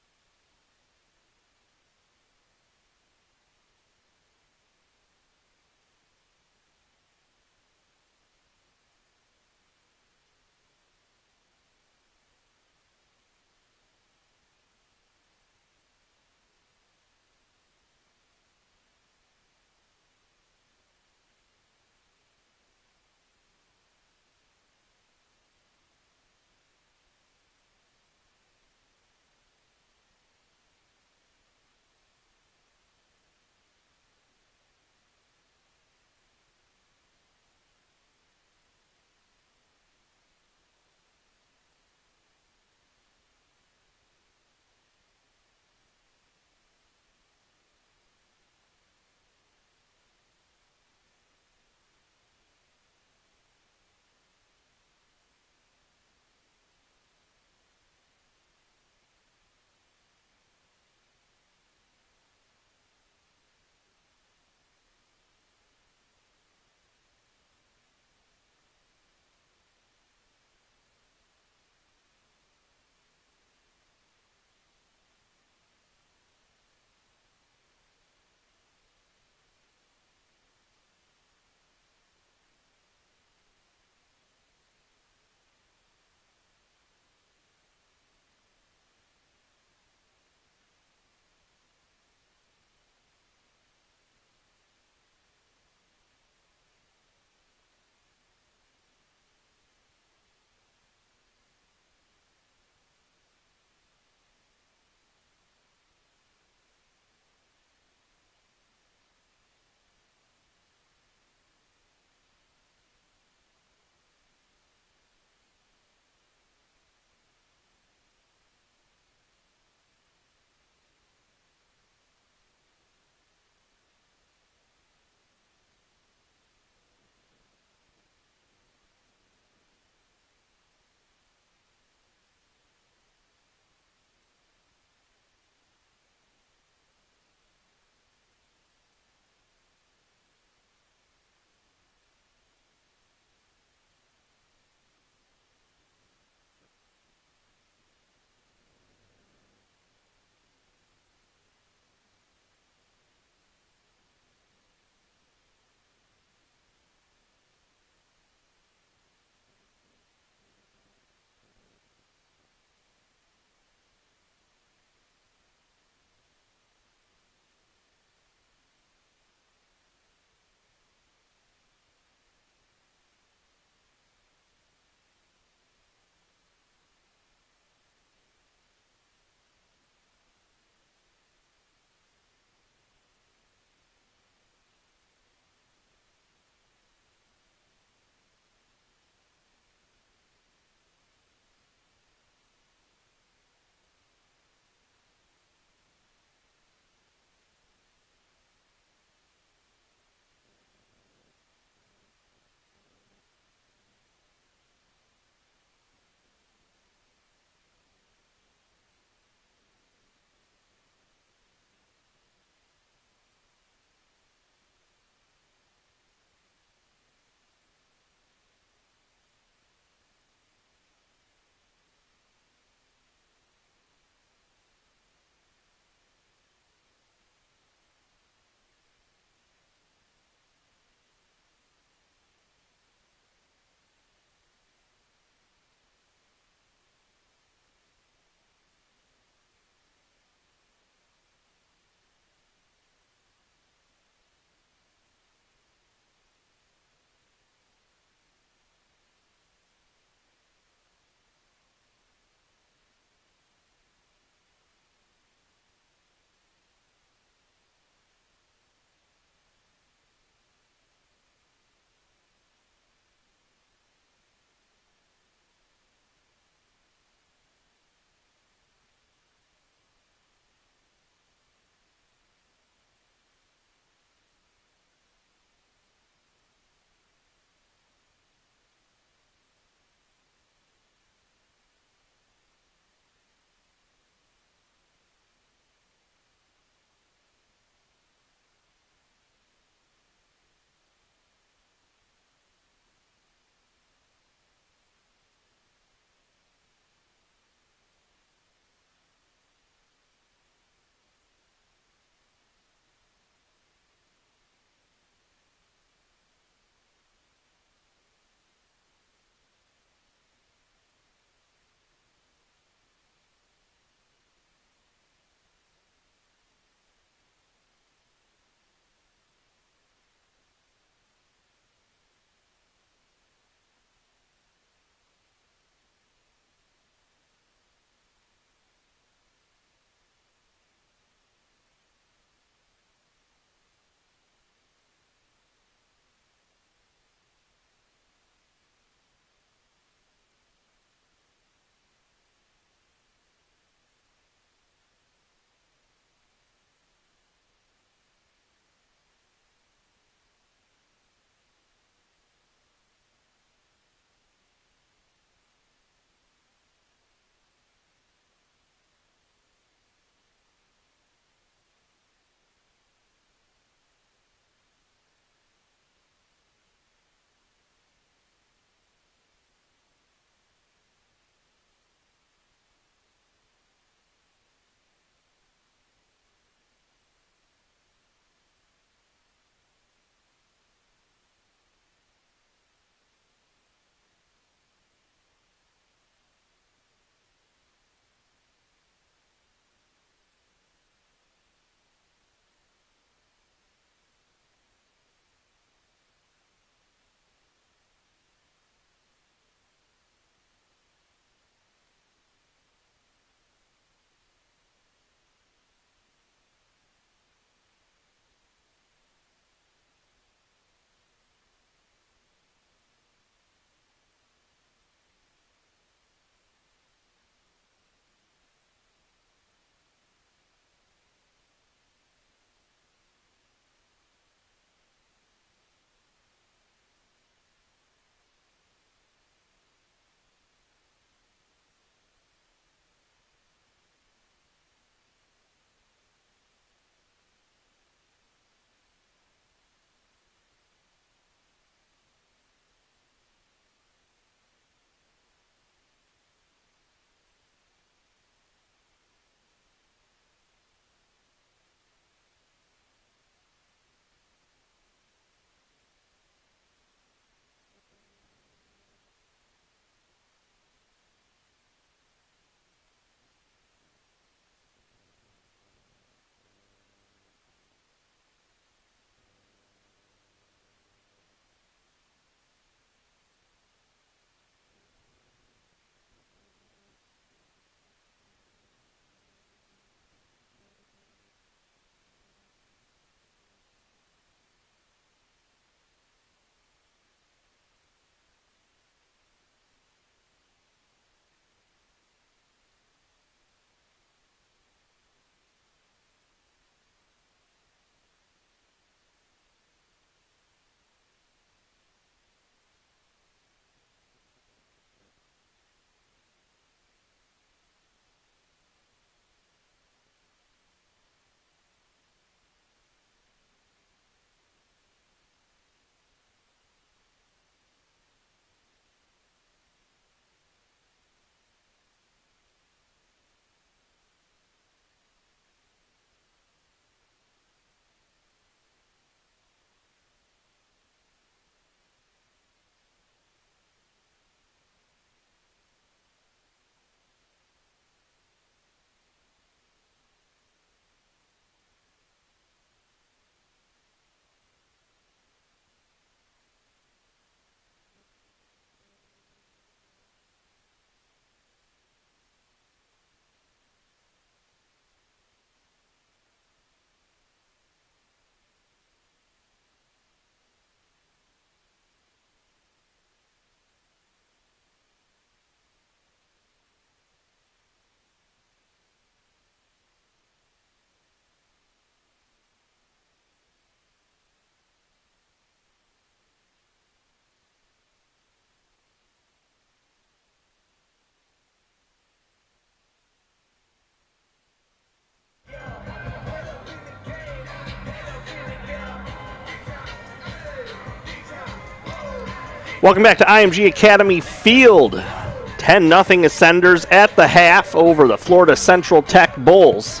Welcome back to IMG Academy Field. 10-0 Ascenders at the half over the Florida Central Tech Bulls.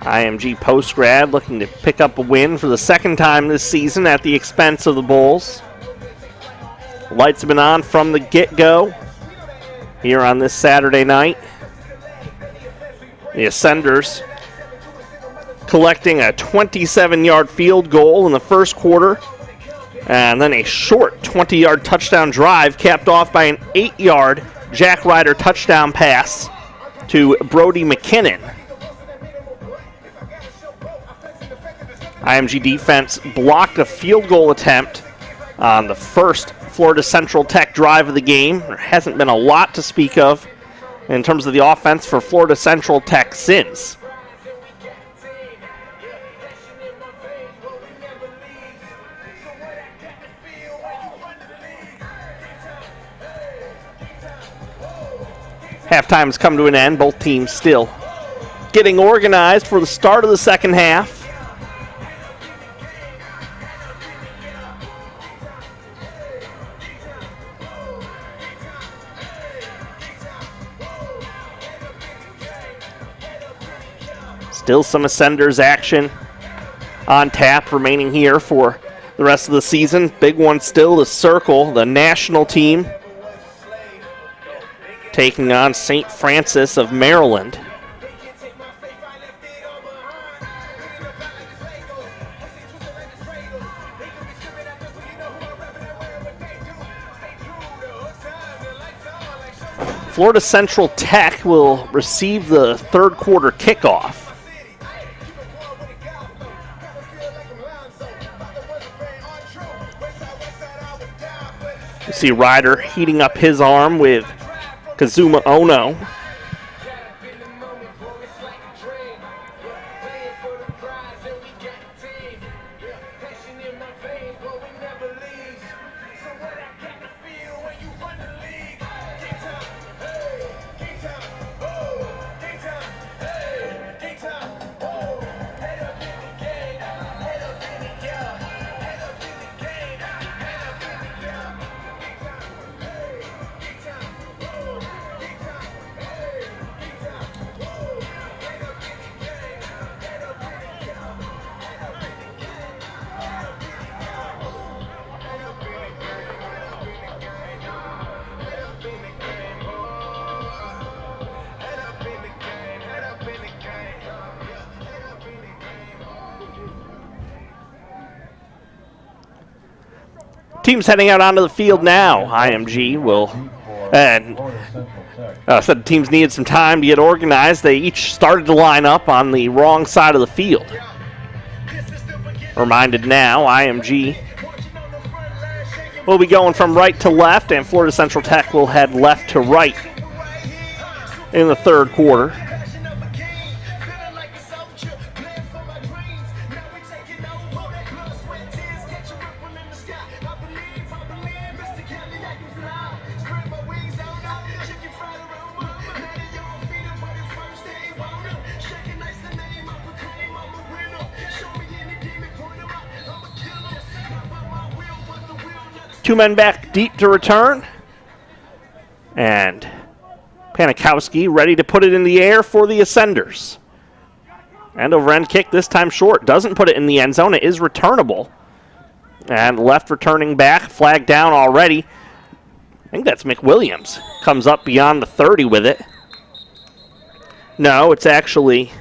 IMG Post-Grad looking to pick up a win for the second time this season at the expense of the Bulls. Lights have been on from the get-go here on this Saturday night. The Ascenders collecting a 27-yard field goal in the first quarter, and then a short 20-yard touchdown drive capped off by an 8-yard Jack Ryder touchdown pass to Brody McKinnon. IMG defense blocked a field goal attempt on the first Florida Central Tech drive of the game. There hasn't been a lot to speak of in terms of the offense for Florida Central Tech since. Halftime has come to an end. Both teams still getting organized for the start of the second half. Still some Ascenders action on tap remaining here for the rest of the season. Big one still to circle, the national team taking on St. Francis of Maryland. Florida Central Tech will receive the third quarter kickoff. You see Ryder heating up his arm with Kazuma Ono. Teams heading out onto the field now. IMG will, and said the teams needed some time to get organized. They each started to line up on the wrong side of the field. Reminded now, IMG will be going from right to left, and Florida Central Tech will head left to right in the third quarter. Two men back deep to return. And Panikowski ready to put it in the air for the Ascenders. End over end kick, this time short. Doesn't put it in the end zone. It is returnable. And left returning back, flag down already. I think that's McWilliams. Comes up beyond the 30 with it. No, it's actually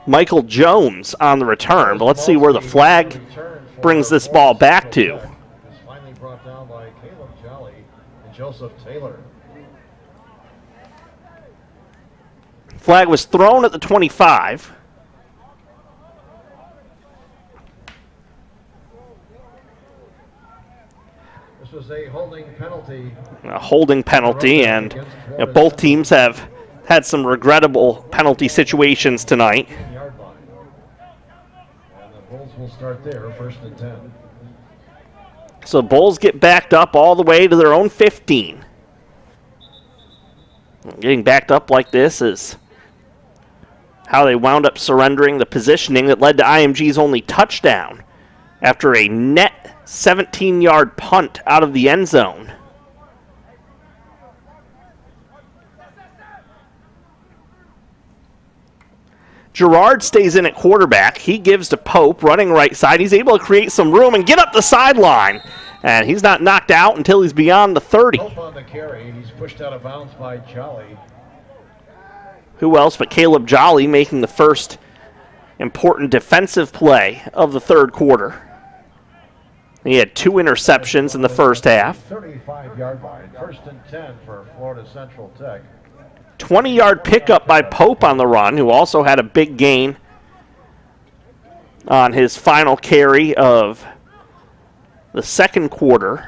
Michael Jones on the return. But let's see where the flag brings this ball back to. Brought down by Caleb Jolly and Joseph Taylor. Flag was thrown at the 25. This was a holding penalty. A holding penalty, and both teams have had some regrettable penalty situations tonight. And the Bulls will start there, 1st and 10. So Bulls get backed up all the way to their own 15. Getting backed up like this is how they wound up surrendering the positioning that led to IMG's only touchdown after a net 17-yard punt out of the end zone. Gerard stays in at quarterback. He gives to Pope, running right side. He's able to create some room and get up the sideline. And he's not knocked out until he's beyond the 30. Pope on the carry. He's pushed out of bounds by Jolly. Who else but Caleb Jolly making the first important defensive play of the third quarter. He had 2 interceptions in the first half. 35-yard line. 1st and 10 for Florida Central Tech. 20-yard pickup by Pope on the run, who also had a big gain on his final carry of the second quarter.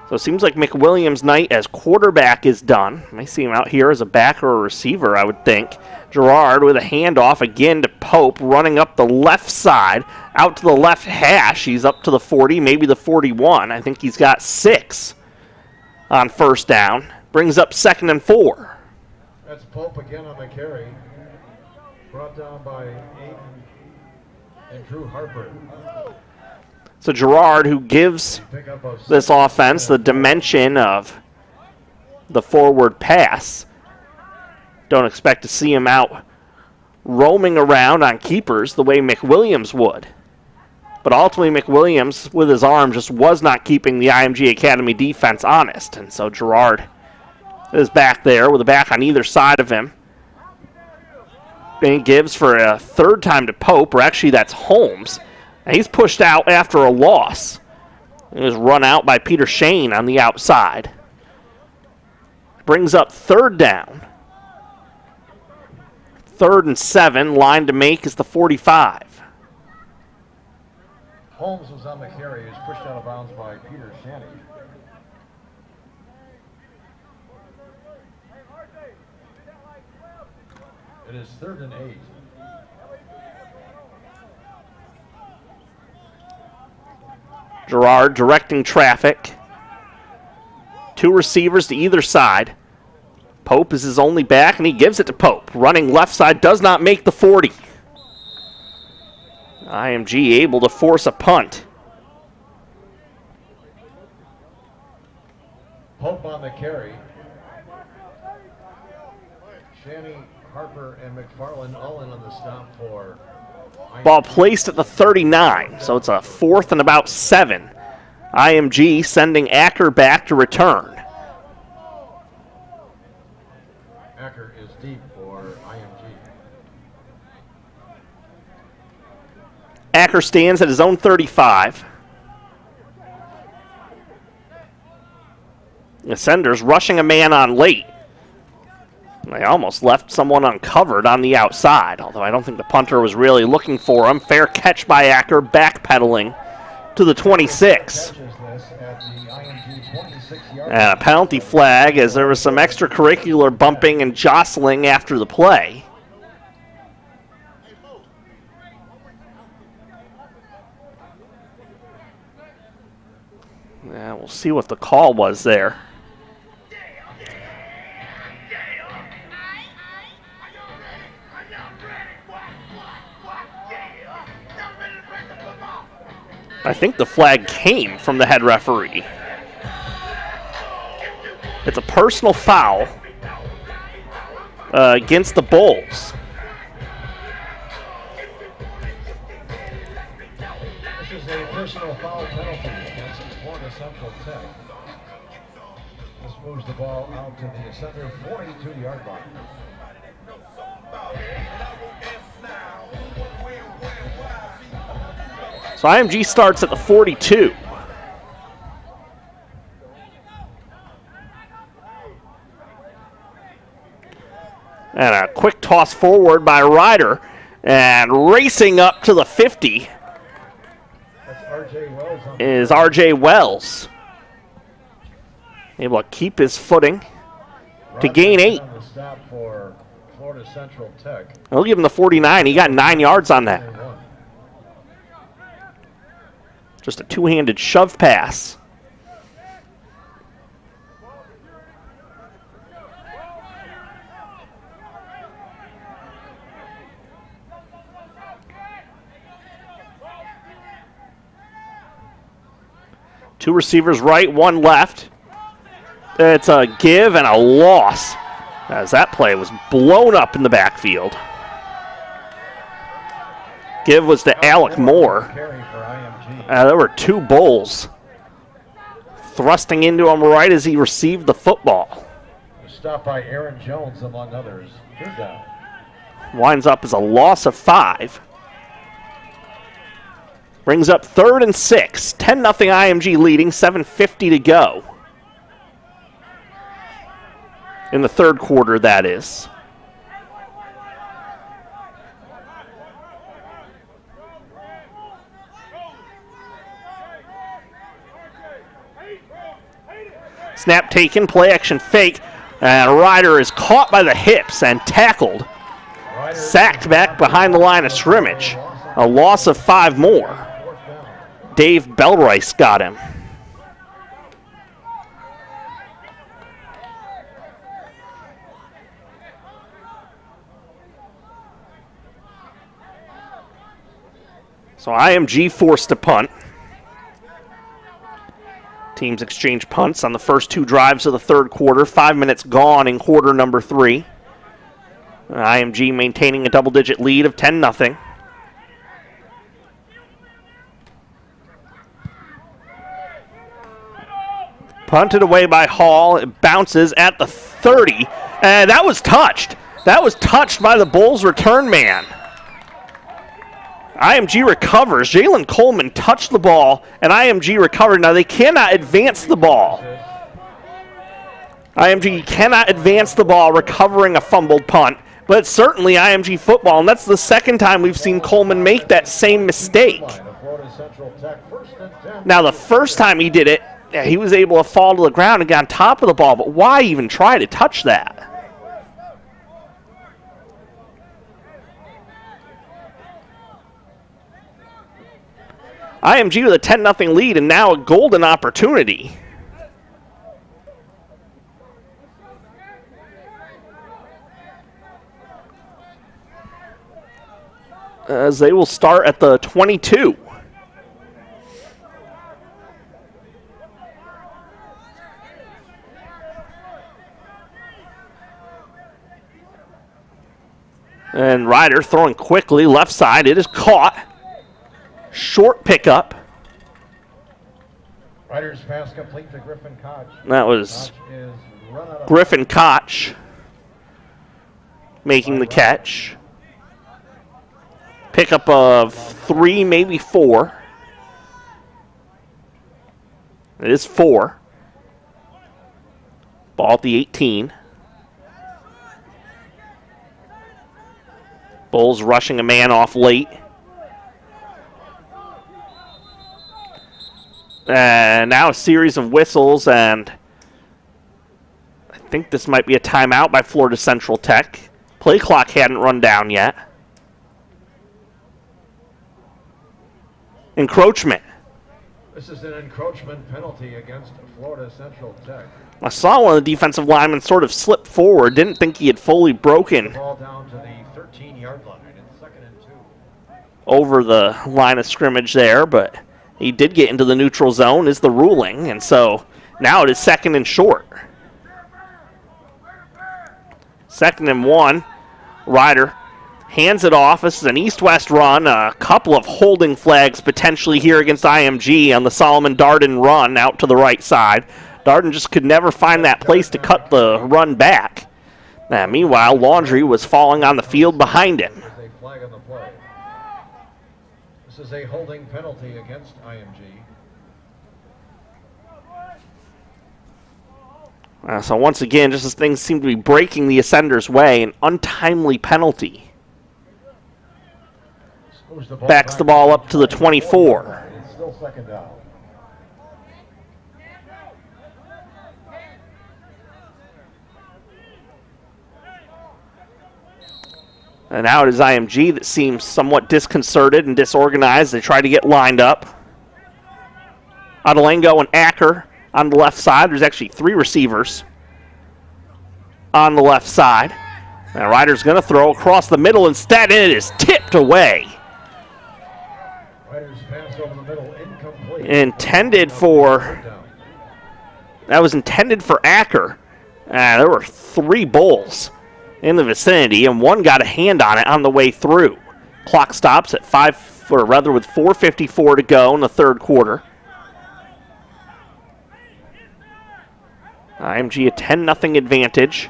So it seems like McWilliams' night as quarterback is done. I may see him out here as a back or a receiver, I would think. Gerard with a handoff again to Pope, running up the left side, out to the left hash. He's up to the 40, maybe the 41. I think he's got 6 on first down. Brings up 2nd and 4. That's Pope again on the carry. Brought down by Aiden and Drew Harper. So Gerard, who gives this offense the dimension of the forward pass. Don't expect to see him out roaming around on keepers the way McWilliams would. But ultimately, McWilliams, with his arm, just was not keeping the IMG Academy defense honest. And so Gerard is back there with a back on either side of him. And he gives for a third time to Pope, or actually that's Holmes. And he's pushed out after a loss. He was run out by Peter Shane on the outside. Brings up 3rd down. 3rd and 7. Line to make is the 45. Holmes was on the carry. He was pushed out of bounds by Peter Shanny. It is 3rd and 8. Gerard directing traffic. 2 receivers to either side. Pope is his only back, and he gives it to Pope. Running left side, does not make the 40. IMG able to force a punt. Pope on the carry. Shanny, Harper, and McFarland all in on the stop for Ball placed at the 39, so it's a 4th and about 7. IMG sending Acker back to return. Acker is deep for IMG. Acker stands at his own 35. The Senders rushing a man on late. They almost left someone uncovered on the outside, although I don't think the punter was really looking for him. Fair catch by Acker, backpedaling to the 26. And a penalty flag as there was some extracurricular bumping and jostling after the play. Yeah, we'll see what the call was there. I think the flag came from the head referee. It's a personal foul against the Bulls. This is a personal foul penalty against Florida Central Tech. This moves the ball out to the center 42-yard line. So IMG starts at the 42. And a quick toss forward by Ryder. And racing up to the 50 is R.J. Wells. Able to keep his footing to gain 8. I'll give him the 49. He got 9 yards on that. Just a two-handed shove pass. Two receivers right, one left. It's a give and a loss, as that play was blown up in the backfield. Give was to Alec Moore. There were two Bulls thrusting into him right as he received the football. Stopped by Aaron Jones, among others. Third down. Winds up as a loss of 5. Brings up 3rd and 6. 10-0 IMG leading, 7:50 to go. In the third quarter, that is. Snap taken, play action fake, and Ryder is caught by the hips and tackled. Sacked back behind the line of scrimmage. A loss of 5 more. Dave Belrice got him. So IMG forced to punt. Teams exchange punts on the first 2 drives of the third quarter. 5 minutes gone in quarter number 3. IMG maintaining a double-digit lead of 10-0. Punted away by Hall. It bounces at the 30. And that was touched. That was touched by the Bulls return man. IMG recovers. Jalen Coleman touched the ball, and IMG recovered. Now, they cannot advance the ball. IMG cannot advance the ball recovering a fumbled punt, but it's certainly IMG football, and that's the second time we've seen Coleman make that same mistake. Now, the first time he did it, he was able to fall to the ground and get on top of the ball, but why even try to touch that? IMG with a 10-0 lead and now a golden opportunity. As they will start at the 22. And Ryder throwing quickly, left side. It is caught. Short pickup. Ryder's pass complete to Griffin Koch. That was Griffin Koch making the catch. Pickup of 3, maybe 4. It is 4. Ball at the 18. Bulls rushing a man off late. And now a series of whistles, and I think this might be a timeout by Florida Central Tech. Play clock hadn't run down yet. Encroachment. This is an encroachment penalty against Florida Central Tech. I saw one of the defensive linemen sort of slip forward. Didn't think he had fully broken Ball down to the 13-yard line. It's 2nd and 2. over the line of scrimmage there, but he did get into the neutral zone is the ruling, and so now it is 2nd and short. 2nd and 1. Ryder hands it off. This is an east-west run. A couple of holding flags potentially here against IMG on the Solomon Darden run out to the right side. Darden just could never find that place to cut the run back. Meanwhile, Laundry was falling on the field behind him. There's a flag on the play. This is a holding penalty against IMG. So once again, just as things seem to be breaking the Ascenders' way, an untimely penalty. Backs the ball up to the 24. It's still 2nd down. And now it is IMG that seems somewhat disconcerted and disorganized. They try to get lined up. Adelango and Acker on the left side. There's actually 3 receivers on the left side. Now Ryder's going to throw across the middle instead, and it is tipped away. Ryder's pass over the middle, incomplete. intended for Acker. There were 3 Bulls in the vicinity, and one got a hand on it on the way through. Clock stops at with 4:54 to go in the third quarter. IMG a 10-0 advantage.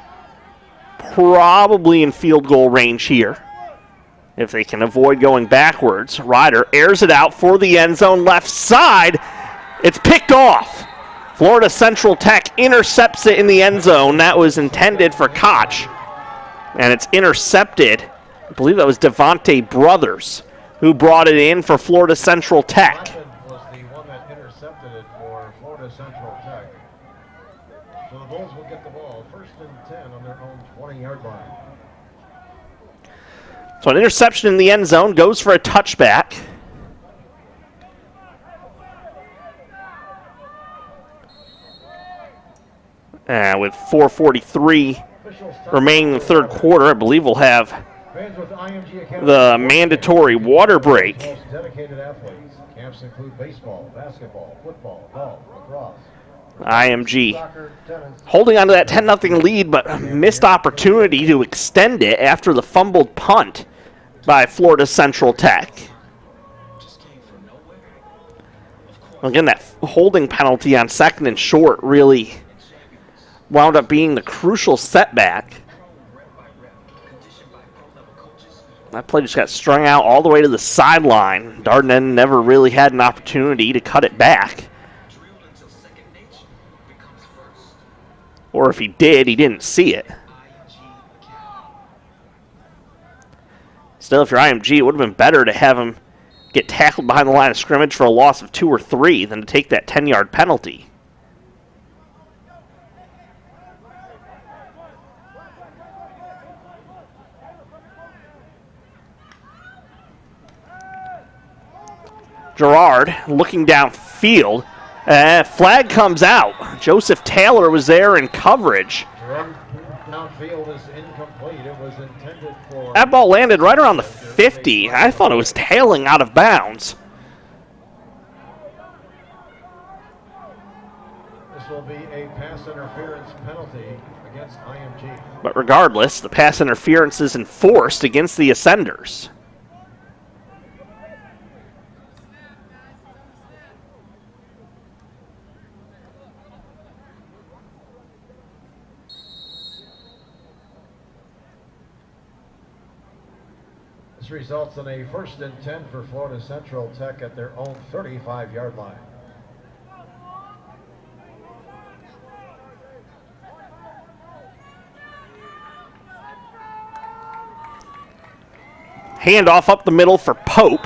Probably in field goal range here, if they can avoid going backwards. Ryder airs it out for the end zone, left side. It's picked off. Florida Central Tech intercepts it in the end zone. That was intended for Koch, and it's intercepted. I believe that was Devontae Brothers who brought it in for Florida Central Tech. Was the one that intercepted it for Florida Central Tech. So the Bulls will get the ball first and 10 on their own 20-yard line. So an interception in the end zone goes for a touchback. With 4:43 remaining in the third quarter, I believe we'll have the mandatory water break. Dedicated athletes. Camps include baseball, basketball, football, golf, lacrosse. IMG holding on to that 10-0 lead, but missed opportunity to extend it after the fumbled punt by Florida Central Tech. Again, that holding penalty on 2nd and short really wound up being the crucial setback. That play just got strung out all the way to the sideline. Darden never really had an opportunity to cut it back. Or if he did, he didn't see it. Still, if you're IMG, it would have been better to have him get tackled behind the line of scrimmage for a loss of 2 or 3 than to take that 10-yard penalty. Gerard looking downfield. Flag comes out. Joseph Taylor was there in coverage. Downfield is incomplete. It was intended for... That ball landed right around the 50. I thought it was tailing out of bounds. This will be a pass interference penalty against IMG. But regardless, the pass interference is enforced against the Ascenders. This results in a first and 10 for Florida Central Tech at their own 35-yard line. Handoff up the middle for Pope.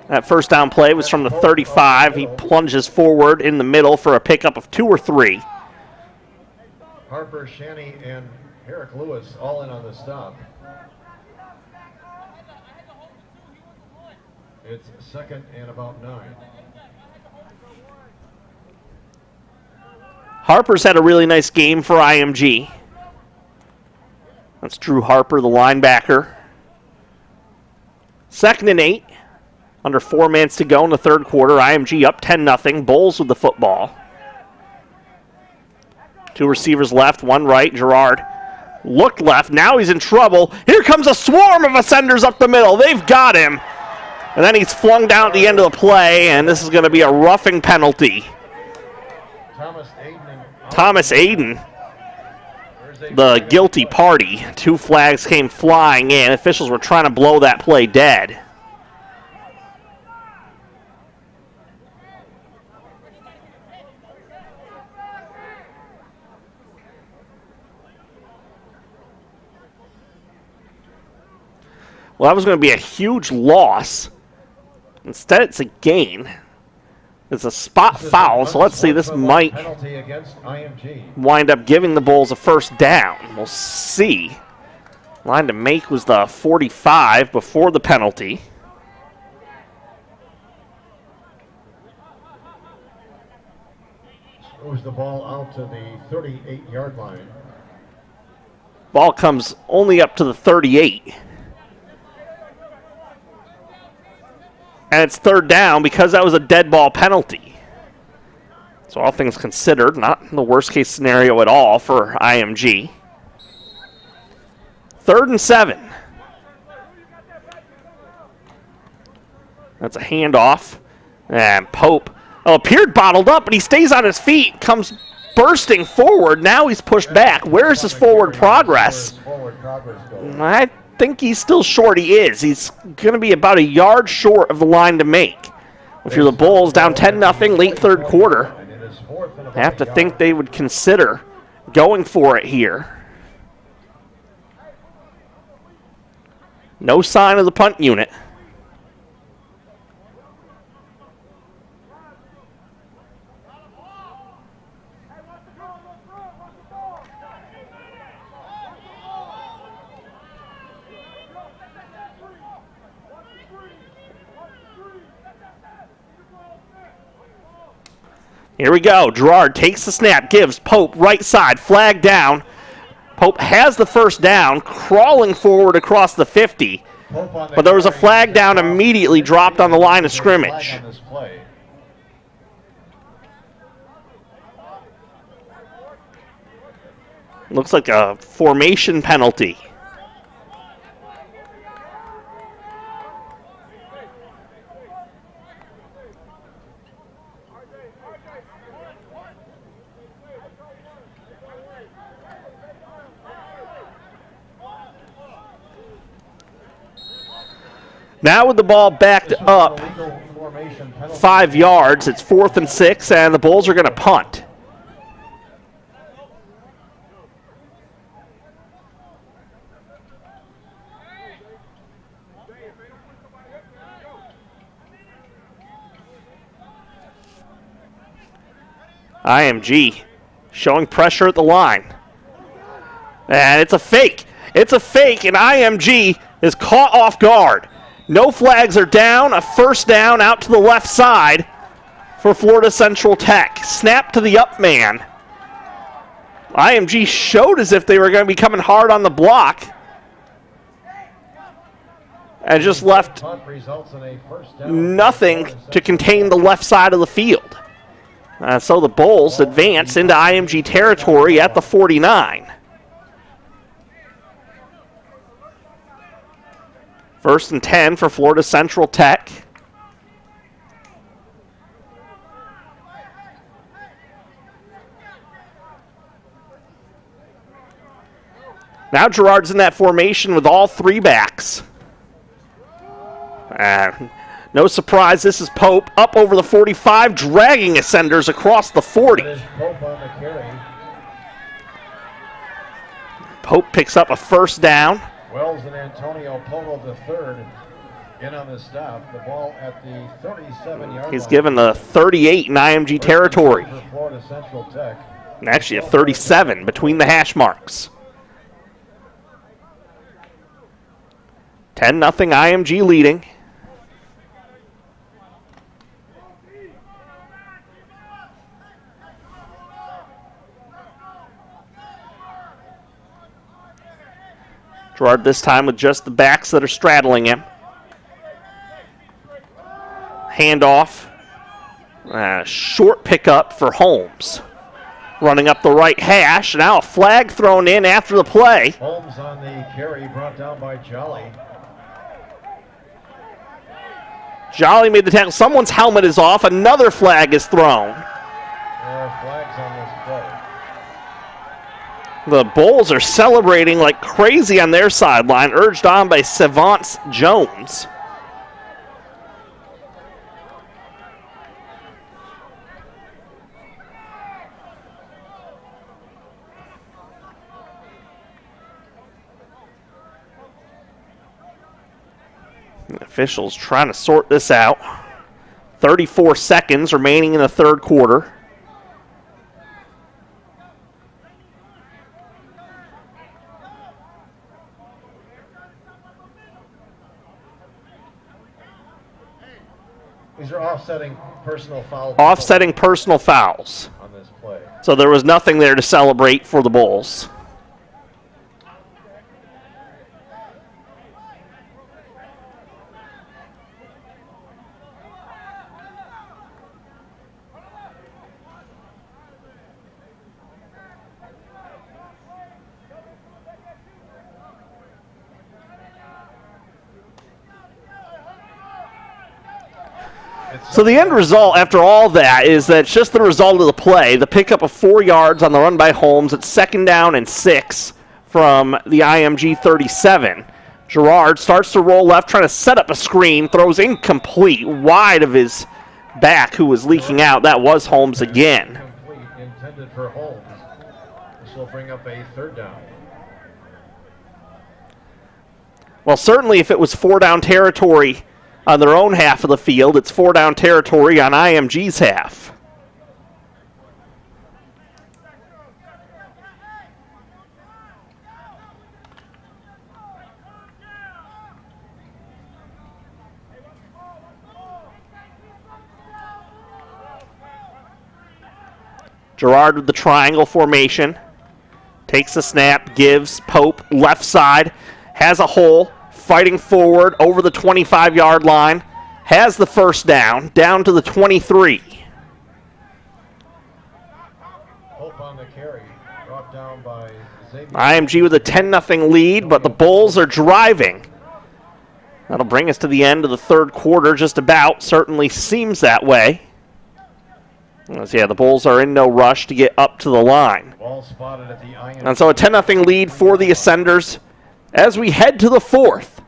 That first down play was from the 35. He plunges forward in the middle for a pickup of 2 or 3. Harper, Shanny, and Eric Lewis all in on the stop. It's 2nd and about 9. Harper's had a really nice game for IMG. That's Drew Harper, the linebacker. 2nd and 8. Under 4 minutes to go in the third quarter. IMG up 10-0. Bulls with the football. 2 receivers left, 1 right. Gerard looked left. Now he's in trouble. Here comes a swarm of Ascenders up the middle. They've got him. And then he's flung down at the end of the play, and this is going to be a roughing penalty. Thomas Aiden, the guilty party. 2 flags came flying in. Officials were trying to blow that play dead. Well, that was going to be a huge loss. Instead, it's a gain. It's a spot foul, so let's see. This might wind up giving the Bulls a first down. We'll see. Line to make was the 45 before the penalty. Moves the ball out to the 38-yard line. Ball comes only up to the 38. And it's third down because that was a dead ball penalty. So all things considered, not the worst case scenario at all for IMG. 3rd and 7. That's a handoff. And Pope appeared bottled up, but he stays on his feet, comes bursting forward. Now he's pushed back. Where's his forward progress? I think he's still short. He is. He's going to be about a yard short of the line to make. If you're the Bulls, down 10-0, late third quarter, I have to think they would consider going for it here. No sign of the punt unit. Here we go. Gerard takes the snap, gives Pope right side, flag down. Pope has the first down, crawling forward across the 50. But there was a flag down immediately dropped on the line of scrimmage. Looks like a formation penalty. Now with the ball backed up 5 yards, it's 4th and 6, and the Bulls are going to punt. IMG showing pressure at the line. And it's a fake. It's a fake, and IMG is caught off guard. No flags are down. A first down out to the left side for Florida Central Tech. Snap to the up man. IMG showed as if they were going to be coming hard on the block. And just left nothing to contain the left side of the field. So the Bulls advance into IMG territory at the 49. 1st and 10 for Florida Central Tech. Now Gerard's in that formation with all 3 backs. No surprise, this is Pope up over the 45, dragging Ascenders across the 40. Pope picks up a first down. Wells and Antonio Polo III in on the stop. The ball at the 37-yard line. He's given the 38 in IMG territory. Florida Central Tech. And actually a 37 between the hash marks. 10-0 IMG leading. Gerard this time with just the backs that are straddling him. Handoff. Short pickup for Holmes. Running up the right hash. Now a flag thrown in after the play. Holmes on the carry, brought down by Jolly. Jolly made the tackle. Someone's helmet is off. Another flag is thrown. There are flags on this play. The Bulls are celebrating like crazy on their sideline, urged on by Savance Jones. The officials trying to sort this out. 34 seconds remaining in the third quarter. These are offsetting personal fouls. Offsetting personal fouls. On this play. So there was nothing there to celebrate for the Bulls. So the end result after all that is that it's just the result of the play. The pickup of 4 yards on the run by Holmes. It's 2nd down and 6 from the IMG 37. Gerard starts to roll left, trying to set up a screen. Throws incomplete, wide of his back, who was leaking out. That was Holmes again. Incomplete, intended for Holmes. This will bring up a 3rd down. Well, certainly if it was 4-down territory on their own half of the field, it's 4-down territory on IMG's half. Gerard with the triangle formation. Takes the snap, gives Pope left side, has a hole, fighting forward over the 25-yard line, has the 1st down, down to the 23. Pope on the carry, brought down by Xavier. IMG with a 10-0 lead, but the Bulls are driving. That'll bring us to the end of the 3rd quarter, just about. Certainly seems that way. Yeah, the Bulls are in no rush to get up to the line. Ball spotted at the IMG. And so a 10-0 lead for the Ascenders as we head to the 4th.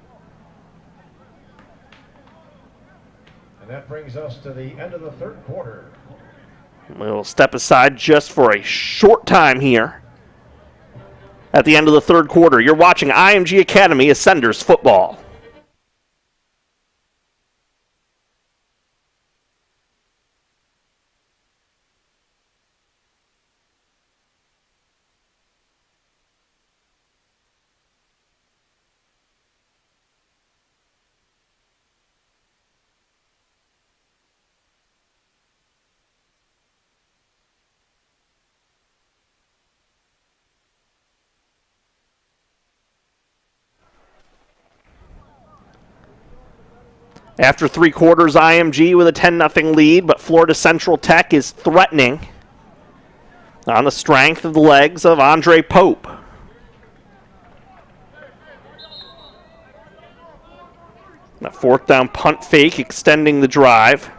And that brings us to the end of the 3rd quarter. We'll step aside just for a short time here. At the end of the 3rd quarter, you're watching IMG Academy Ascenders football. After 3 quarters, IMG with a 10-0 lead, but Florida Central Tech is threatening on the strength of the legs of Andre Pope. A 4th down punt fake extending the drive.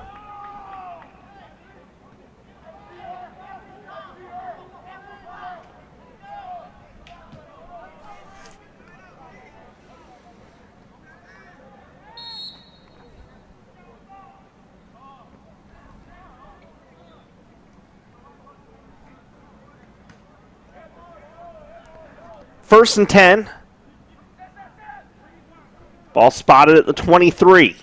First and 10. Ball spotted at the 23.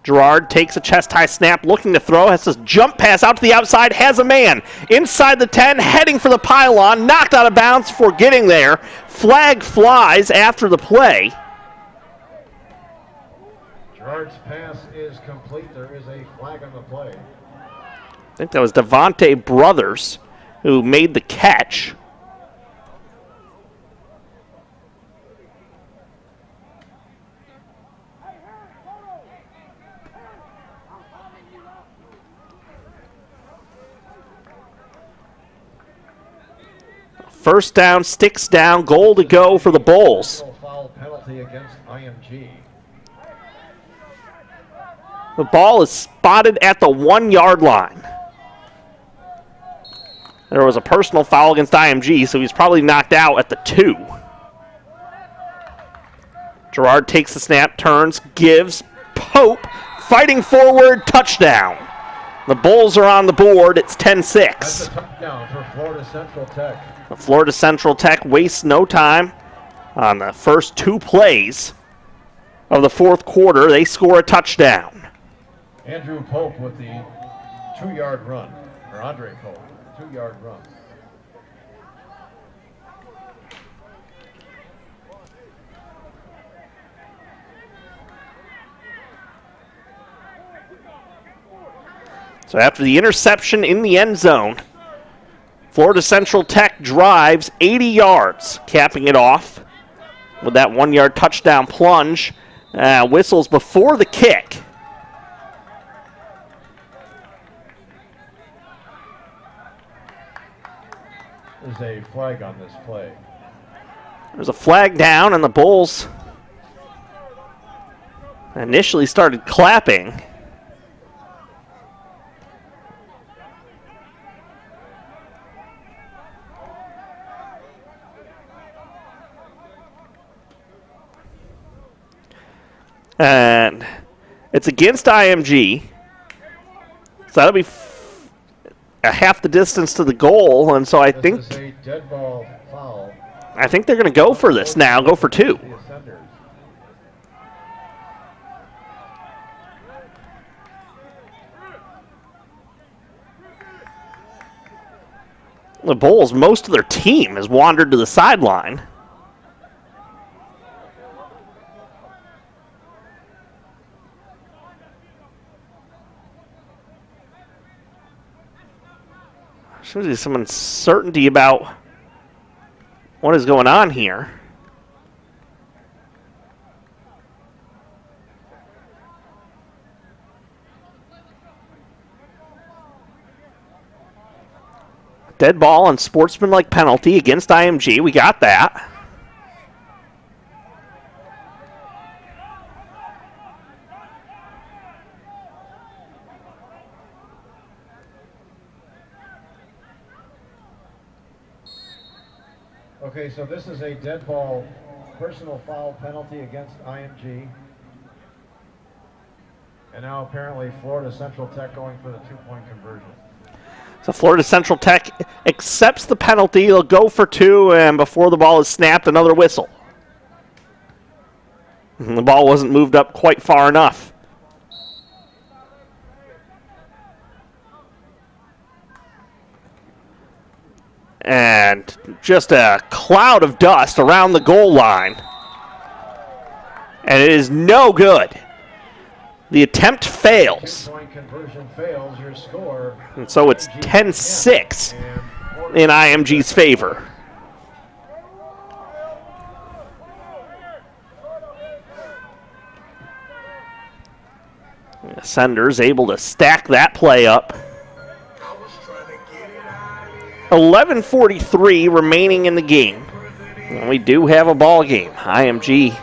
Gerard takes a chest-high snap, looking to throw, has this jump pass out to the outside, has a man inside the 10, heading for the pylon, knocked out of bounds before getting there. Flag flies after the play. Gerard's pass is complete. There is a flag on the play. I think that was Devontae Brothers who made the catch. First down, sticks down, goal to go for the Bulls. Foul penalty against IMG. The ball is spotted at the 1-yard line. There was a personal foul against IMG, so he's probably knocked out at the 2. Gerard takes the snap, turns, gives. Pope fighting forward, touchdown. The Bulls are on the board. It's 10-6. That's a touchdown for Florida Central Tech. Florida Central Tech wastes no time on the first 2 plays of the 4th quarter. They score a touchdown. Andrew Pope with the 2-yard run, or Andre Pope, 2-yard run. So after the interception in the end zone, Florida Central Tech drives 80 yards, capping it off with that 1-yard touchdown plunge. Whistles before the kick. There's a flag on this play. There's a flag down, and the Bulls initially started clapping. And it's against IMG. So that'll be a half the distance to the goal, and so I think This is a dead ball foul. they're going to go for this now, go for 2. The Ascenders. The Bulls, most of their team has wandered to the sideline. Seems to be some uncertainty about what is going on here. Dead ball and sportsmanlike penalty against IMG. We got that. Okay, so this is a dead ball personal foul penalty against IMG. And now apparently Florida Central Tech going for the 2-point conversion. So Florida Central Tech accepts the penalty. They'll go for 2, and before the ball is snapped, another whistle. And the ball wasn't moved up quite far enough. And just a cloud of dust around the goal line. And it is no good. The attempt fails. 2-point conversion fails, your score. And so it's 10-6 in IMG's favor. The Senders able to stack that play up. 11:43 remaining in the game. And we do have a ball game. IMG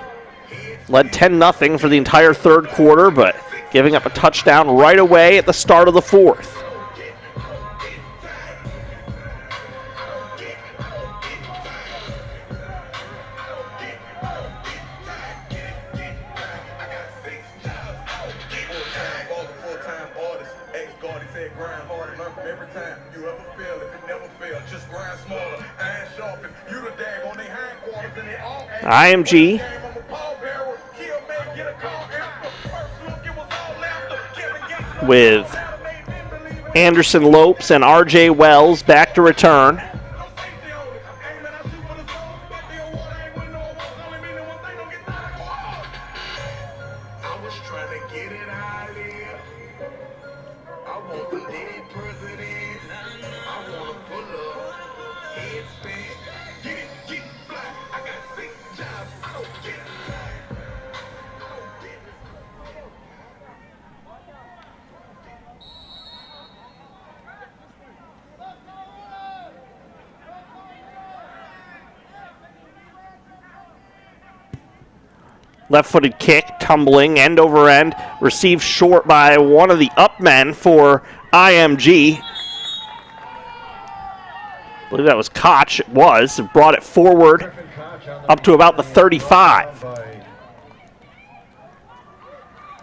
led 10-0 for the entire third quarter, but giving up a touchdown right away at the start of the fourth. IMG with Anderson Lopes and RJ Wells back to return. Left-footed kick, tumbling, end over end, received short by one of the up men for IMG. I believe that was Koch. It was. It brought it forward up to about the 35.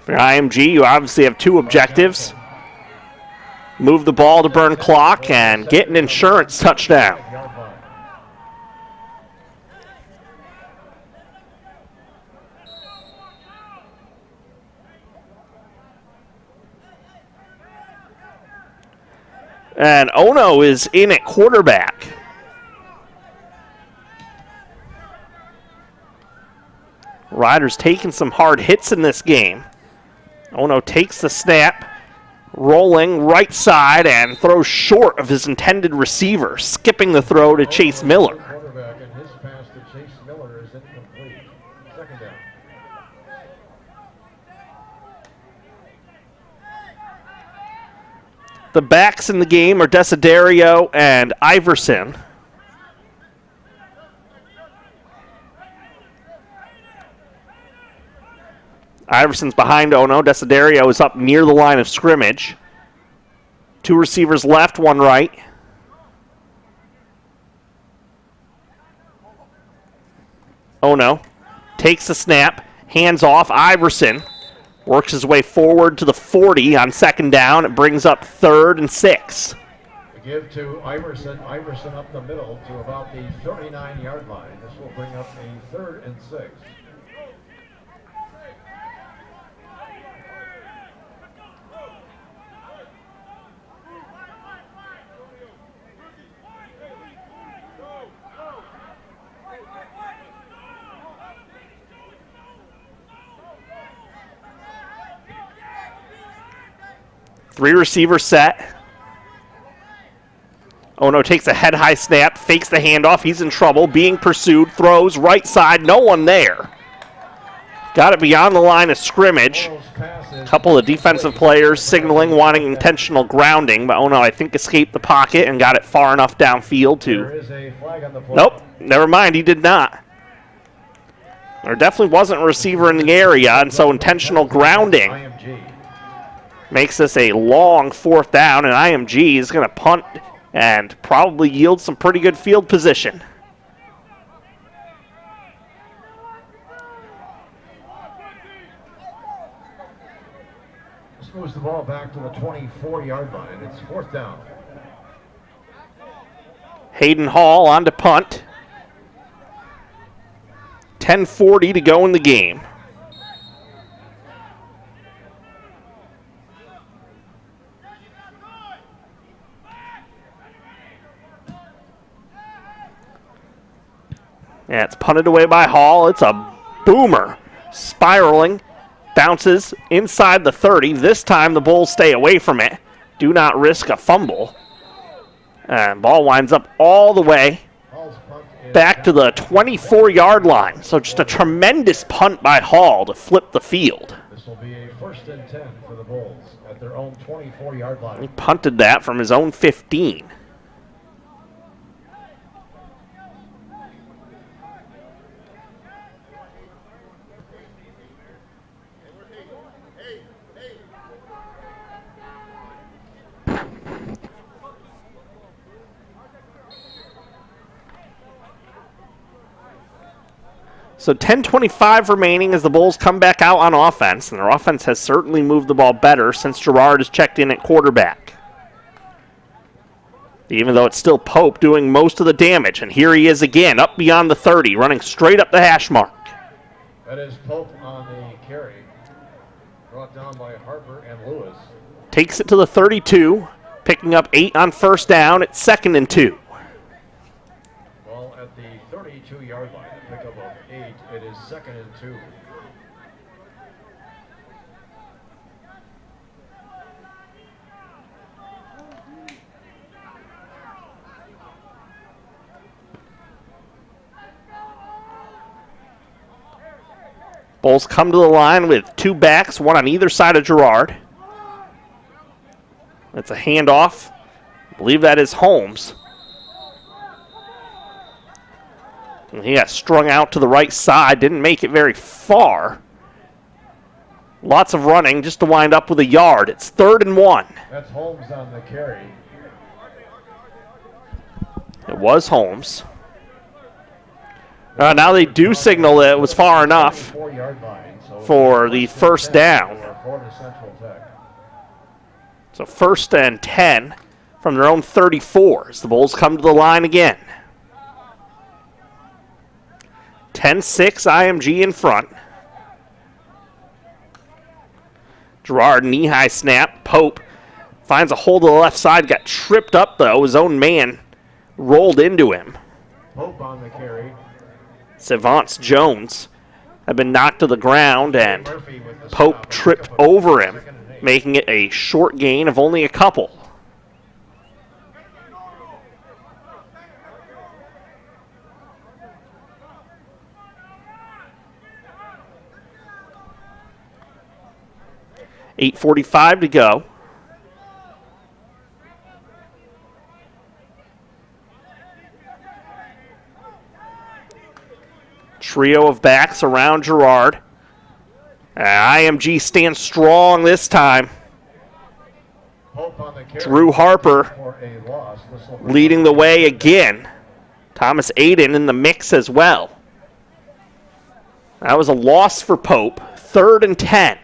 For IMG, you obviously have 2 objectives. Move the ball to burn clock and get an insurance touchdown. And Ono is in at quarterback. Riders taking some hard hits in this game. Ono takes the snap, rolling right side, and throws short of his intended receiver, skipping the throw to Chase Miller. Quarterback, and his pass to Chase Miller is incomplete. Second down. The backs in the game are Desiderio and Iverson. Iverson's behind Ono. Desiderio is up near the line of scrimmage. 2 receivers left, 1 right. Ono takes the snap, Hands off. Iverson works his way forward to the 40 on second down. It brings up 3rd and 6. We give to Iverson. Iverson up the middle to about the 39-yard line. This will bring up a 3rd and 6. Three receiver set. Oh no, takes a head high snap, fakes the handoff. He's in trouble, being pursued, throws right side, no one there. Got it beyond the line of scrimmage. A couple of defensive players signaling, wanting intentional grounding, but oh no, I think escaped the pocket and got it far enough downfield to. Nope, never mind, he did not. There definitely wasn't a receiver in the area, and so intentional grounding makes this a long 4th down, and IMG is going to punt and probably yield some pretty good field position. This moves the ball back to the 24-yard line. It's 4th down. Hayden Hall on to punt. 10:40 to go in the game. Yeah, it's punted away by Hall. It's a boomer. Spiraling. Bounces inside the 30. This time the Bulls stay away from it. Do not risk a fumble. And ball winds up all the way back to the 24-yard line. So just a tremendous punt by Hall to flip the field. This will be a 1st and 10 for the Bulls at their own 24-yard line. He punted that from his own 15. So 10:25 remaining as the Bulls come back out on offense, and their offense has certainly moved the ball better since Gerard has checked in at quarterback. Even though it's still Pope doing most of the damage, and here he is again, up beyond the 30, running straight up the hash mark. That is Pope on the carry, brought down by Harper and Lewis. Takes it to the 32, picking up 8 on 1st down. It's 2nd and 2. Well, at the 32-yard line, a pickup of 8, it is 2nd and 2. Bulls come to the line with 2 backs, one on either side of Gerard. That's a handoff. I believe that is Holmes. And he got strung out to the right side, didn't make it very far. Lots of running just to wind up with a yard. It's 3rd and 1. That's Holmes on the carry. It was Holmes. Now they do signal that it was far enough for the 1st down. So 1st and 10 from their own 34 as the Bulls come to the line again. 10-6 IMG in front. Gerard knee-high snap. Pope finds a hold of the left side. Got tripped up though. His own man rolled into him. Pope on the carry. Savance Jones had been knocked to the ground, and Pope tripped over him, making it a short gain of only a couple. $8:45 to go. Trio of backs around Gerard. IMG stands strong this time. Drew Harper leading the way again. Thomas Aiden in the mix as well. That was a loss for Pope. 3rd and 10.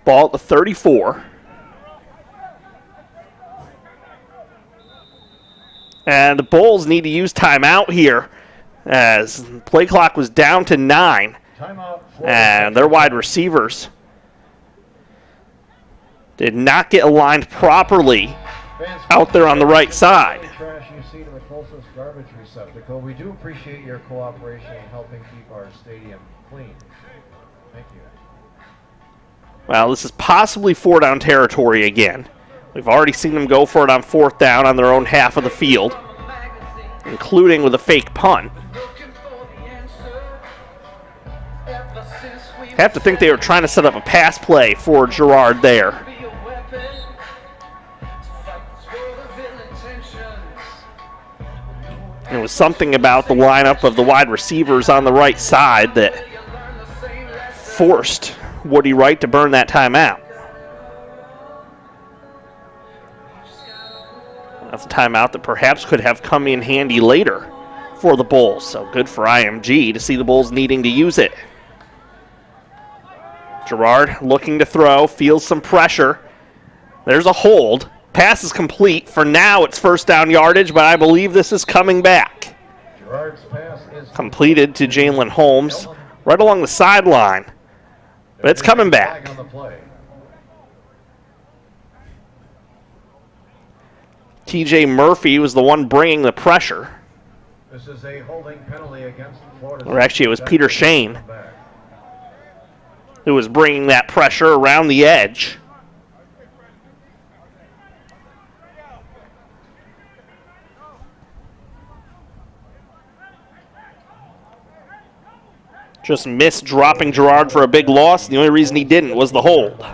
Ball at the 34. And the Bulls need to use timeout here as play clock was down to 9. And their wide receivers did not get aligned properly out there on the right side. We do appreciate your cooperation in helping keep our stadium clean. Thank you. Well, this is possibly 4-down territory again. We've already seen them go for it on 4th down on their own half of the field, including with a fake punt. Have to think they were trying to set up a pass play for Gerard there. It was something about the lineup of the wide receivers on the right side that forced Woody Wright to burn that timeout. That's a timeout that perhaps could have come in handy later for the Bulls. So good for IMG to see the Bulls needing to use it. Gerard looking to throw, feels some pressure. There's a hold. Pass is complete. For now, it's 1st down yardage, but I believe this is coming back. Gerard's pass is completed to Jalen Holmes right along the sideline. But it's coming back. TJ Murphy was the one bringing the pressure. This is a holding penalty against Florida. Or actually, it was Peter Shane who was bringing that pressure around the edge. Just missed dropping Gerard for a big loss. The only reason he didn't was the hold.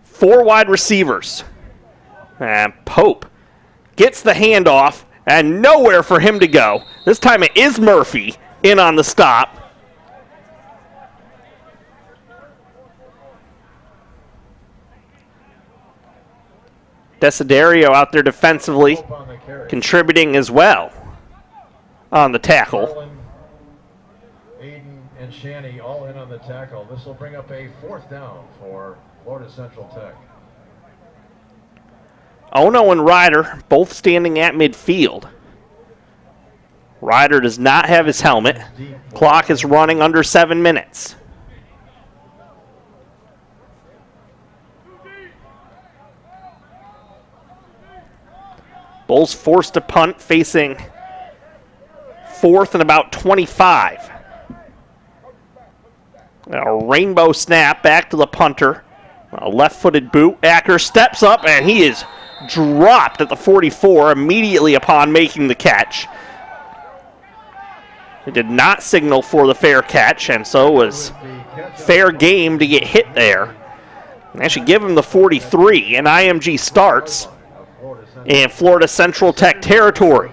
Four wide receivers. And Pope gets the handoff, and nowhere for him to go. This time it is Murphy in on the stop. Desiderio out there defensively, contributing as well on the tackle. Aiden and Shanny all in on the tackle. This will bring up a 4th down for Florida Central Tech. Ono and Ryder both standing at midfield. Ryder does not have his helmet. Clock is running under 7 minutes. Bulls forced to punt, facing 4th and about 25. A rainbow snap back to the punter. A left-footed boot. Acker steps up, and he is dropped at the 44 immediately upon making the catch. It did not signal for the fair catch, and so it was fair game to get hit there. And actually give him the 43, and IMG starts in Florida Central Tech territory.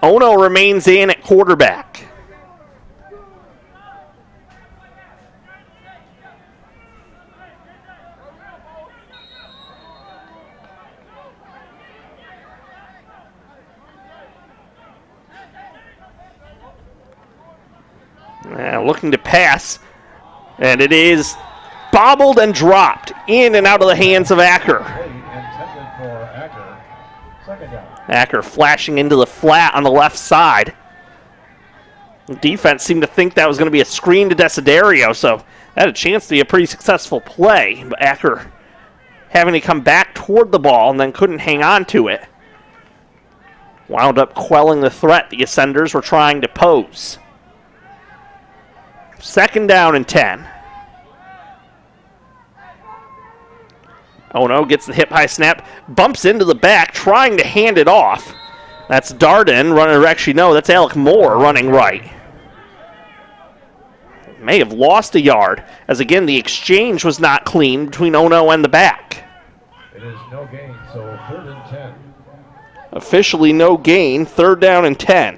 Ono remains in at quarterback. Looking to pass, and it is bobbled and dropped in and out of the hands of Acker. Acker flashing into the flat on the left side. The defense seemed to think that was going to be a screen to Desiderio, so that had a chance to be a pretty successful play, but Acker having to come back toward the ball and then couldn't hang on to it. Wound up quelling the threat the Ascenders were trying to pose. 2nd down and 10. Ono gets the hip-high snap, bumps into the back, trying to hand it off. That's Darden running, actually no, that's Alec Moore running right. May have lost a yard, as again the exchange was not clean between Ono and the back. It is no gain, so 3rd and 10. Officially no gain, 3rd down and 10.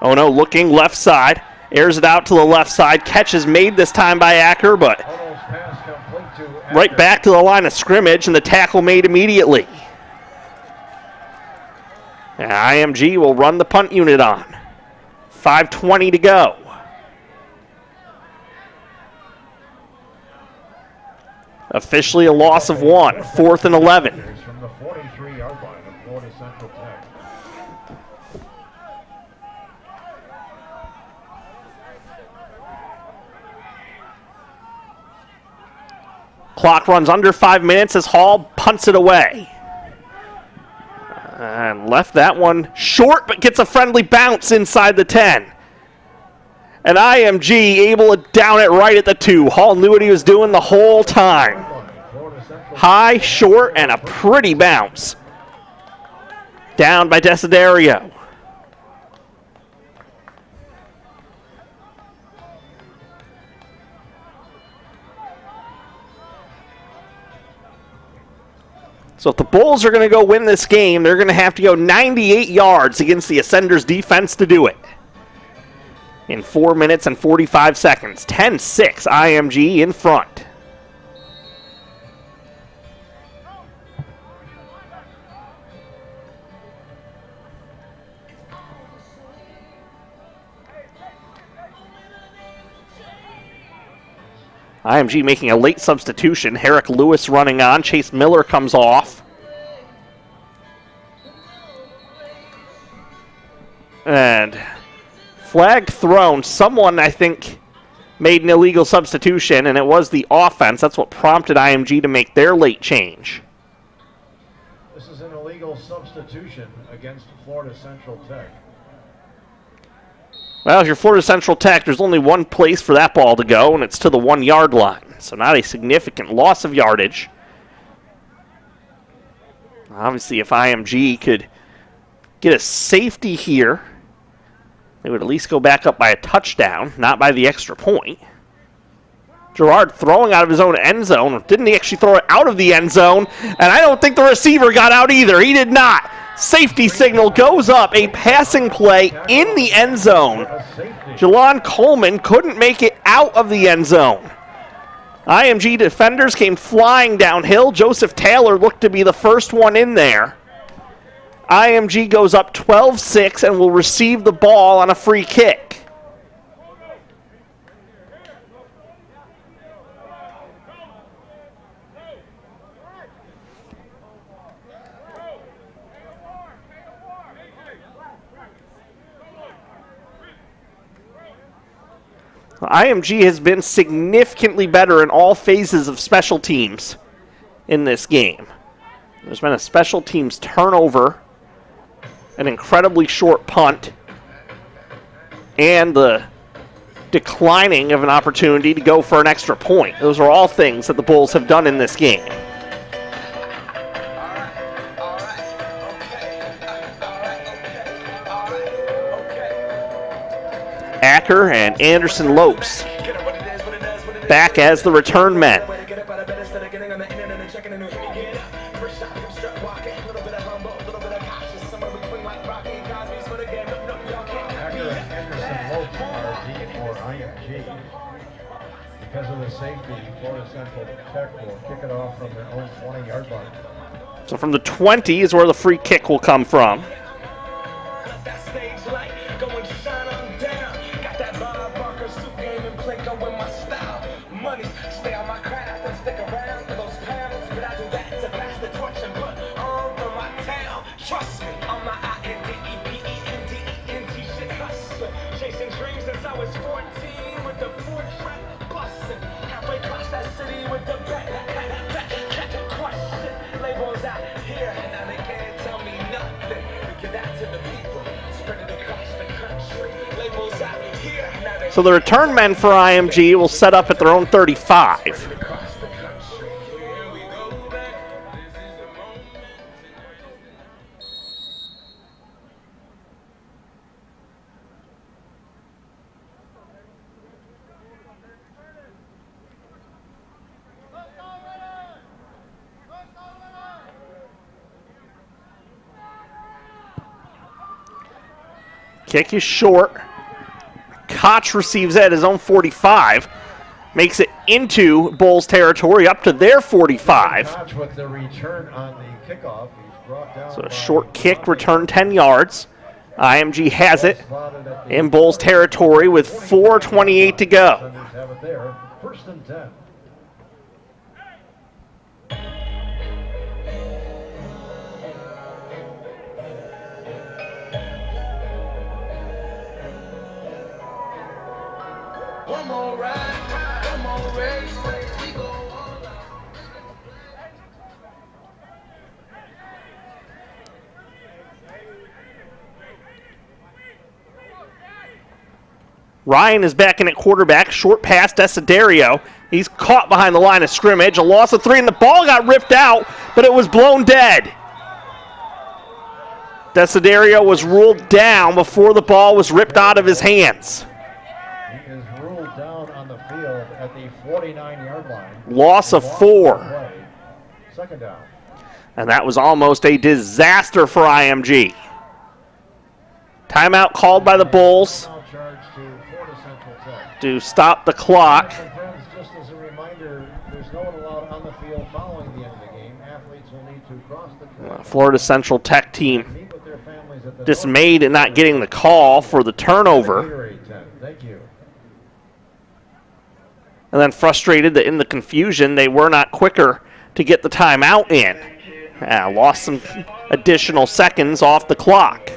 Ono looking left side, airs it out to the left side. Catch is made this time by Acker, but Ono's pass complete to Acker. right back to the line of scrimmage, and the tackle made immediately. And IMG will run the punt unit on. 5:20 to go. Officially a loss of 1, 4th and 11. From the 43-yard line of Florida Central Tech. Clock runs under 5 minutes as Hall punts it away. And left that one short, but gets a friendly bounce inside the 10. And IMG able to down it right at the 2. Hall knew what he was doing the whole time. High, short, and a pretty bounce. Down by Desiderio. So if the Bulls are going to go win this game, they're going to have to go 98 yards against the Ascenders defense to do it. In 4 minutes and 45 seconds. 10-6 IMG in front. IMG making a late substitution. Herrick Lewis running on. Chase Miller comes off. And flag thrown. Someone, I think, made an illegal substitution, and it was the offense. That's what prompted IMG to make their late change. This is an illegal substitution against Florida Central Tech. Well, if you're Florida Central Tech, there's only one place for that ball to go, and it's to the 1 yard line. So not a significant loss of yardage. Obviously, if IMG could get a safety here, they would at least go back up by a touchdown, not by the extra point. Gerard throwing out of his own end zone. Didn't he actually throw it out of the end zone? And I don't think the receiver got out either. He did not. Safety signal goes up. A passing play in the end zone. Jelon Coleman couldn't make it out of the end zone. IMG defenders came flying downhill. Joseph Taylor looked to be the first one in there. IMG goes up 12-6 and will receive the ball on a free kick. IMG has been significantly better in all phases of special teams in this game. There's been a special teams turnover, an incredibly short punt, and the declining of an opportunity to go for an extra point. Those are all things that the Bulls have done in this game. Acker and Anderson Lopes back as the return men. Because of the safety, Florida Central Tech will kick it off from their own 20-yard line. So from the 20 is where the free kick will come from. So the return men for IMG will set up at their own 35. Kick is short. Koch receives at his own 45. Makes it into Bulls territory up to their 45. Koch with the return on the kickoff. He's brought down So a short kick, return 10 yards. IMG has it in Bulls territory with 4:28 to go. Have it there. First and 10. One more ride, one more race, we go all out. Ryan is back in at quarterback. Short pass, Desiderio. He's caught behind the line of scrimmage. A loss of 3, and the ball got ripped out, but it was blown dead. Desiderio was ruled down before the ball was ripped out of his hands. He is ruled down on the field at the 49-yard line. Loss of 4. Second down. And that was almost a disaster for IMG. Timeout called by the Bulls Now charged to Florida Central Tech. to stop the clock. And friends, just as a reminder, there's no one allowed on the field following the end of the game. Athletes will need to cross the track. Florida Central Tech team Meet with their families at the dismayed at not getting the call for the turnover, Gatorade tent. Thank you. and then frustrated that in the confusion they were not quicker to get the timeout in. Lost some additional seconds off the clock.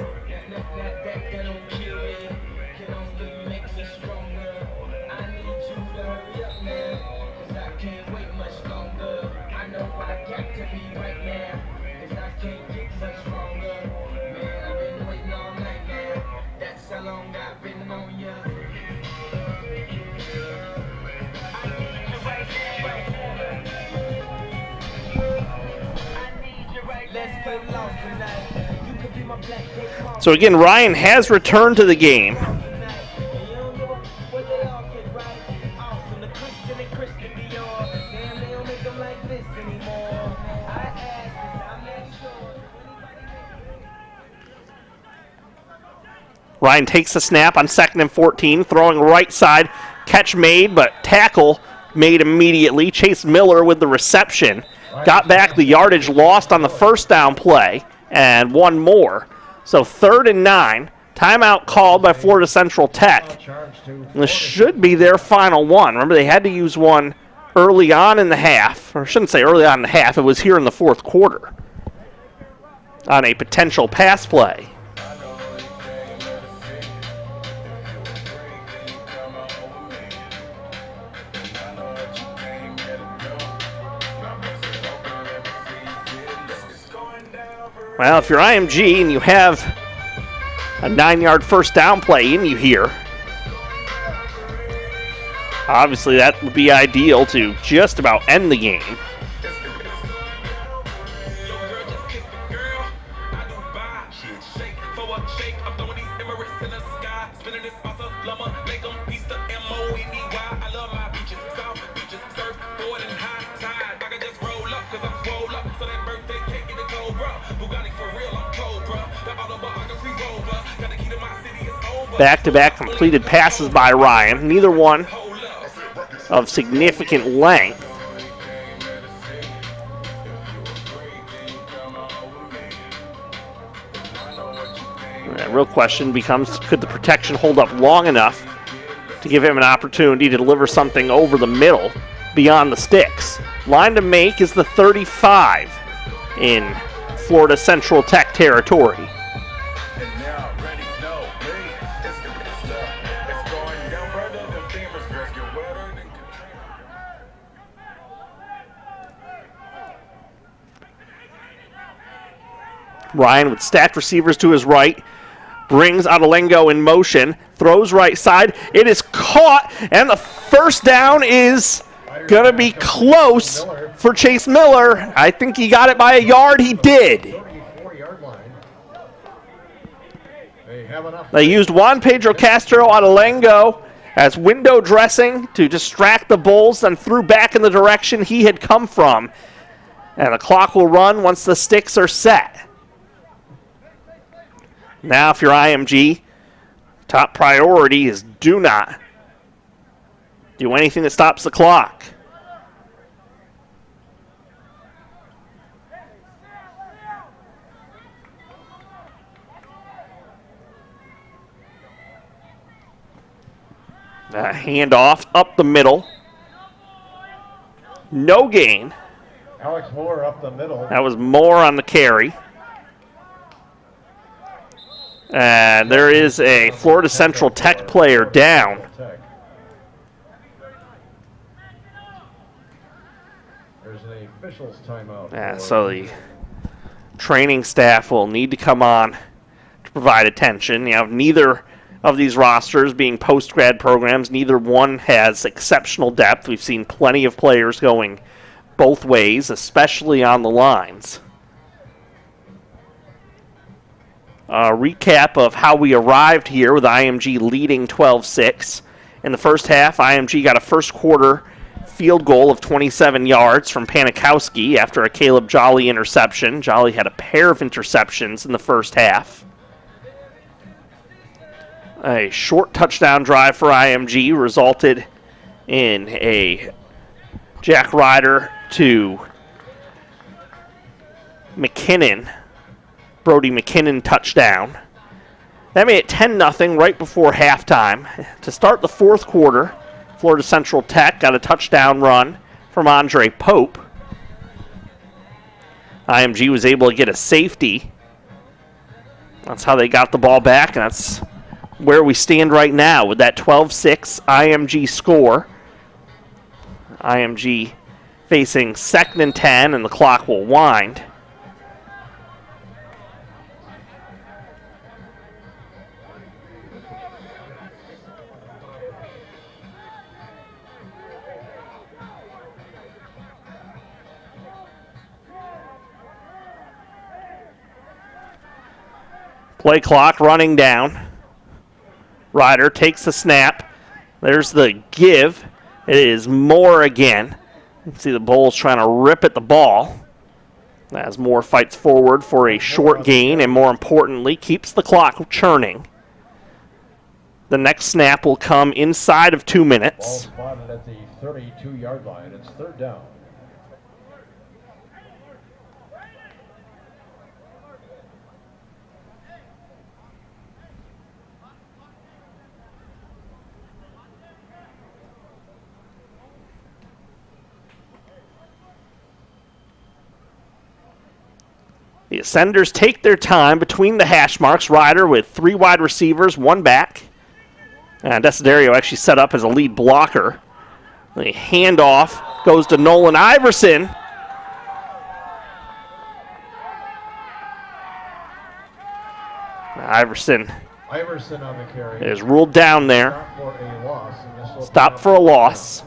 So again, Ryan has returned to the game. Ryan takes the snap on 2nd and 14, throwing right side. Catch made, but tackle made immediately. Chase Miller with the reception. Got back the yardage lost on the first down play and one more. So 3rd and 9. Timeout called by Florida Central Tech. This should be their final one. Remember, they had to use one early on in the half. Or I shouldn't say early on in the half. It was here in the 4th quarter on a potential pass play. Well, if you're IMG and you have a 9-yard first down play in you here, obviously that would be ideal to just about end the game. Back-to-back completed passes by Ryan, neither one of significant length. The real question becomes, could the protection hold up long enough to give him an opportunity to deliver something over the middle beyond the sticks? Line to make is the 35 in Florida Central Tech territory. Ryan with stacked receivers to his right, brings Odolengo in motion, throws right side. It is caught, and the first down is going to be close for Chase Miller. I think he got it by a yard. He did. 34-yard line. They have enough. They used Juan Pedro Castro out of Lengo as window dressing to distract the Bulls, then threw back in the direction he had come from. And the clock will run once the sticks are set. Now, if you're IMG, top priority is do not do anything that stops the clock. Handoff up the middle. No gain. Alex Moore up the middle. That was Moore on the carry. And there is a Florida Central Tech player down. There's an official's timeout. So the training staff will need to come on to provide attention. You have neither of these rosters being post-grad programs. Neither one has exceptional depth. We've seen plenty of players going both ways, especially on the lines. A recap of how we arrived here with IMG leading 12-6. In the first half, IMG got a first quarter field goal of 27 yards from Panikowski after a Caleb Jolly interception. Jolly had a pair of interceptions in the first half. A short touchdown drive for IMG resulted in a Jack Ryder to McKinnon, Brody McKinnon touchdown. That made it 10-0 right before halftime. To start the fourth quarter, Florida Central Tech got a touchdown run from Andre Pope. IMG was able to get a safety. That's how they got the ball back, and that's where we stand right now with that 12-6 IMG score. IMG facing 2nd and 10, and the clock will wind. Play clock running down. Ryder takes the snap. There's the give. It is Moore again. You can see the Bulls trying to rip at the ball as Moore fights forward for a short gain and, more importantly, keeps the clock churning. The next snap will come inside of 2 minutes. Ball spotted at the 32-yard line. It's third down. The Ascenders take their time between the hash marks. Ryder with 3 wide receivers, 1 back. And Desiderio actually set up as a lead blocker. The handoff goes to Nolan Iverson. Iverson on the carry. is ruled down there. Stop for a loss.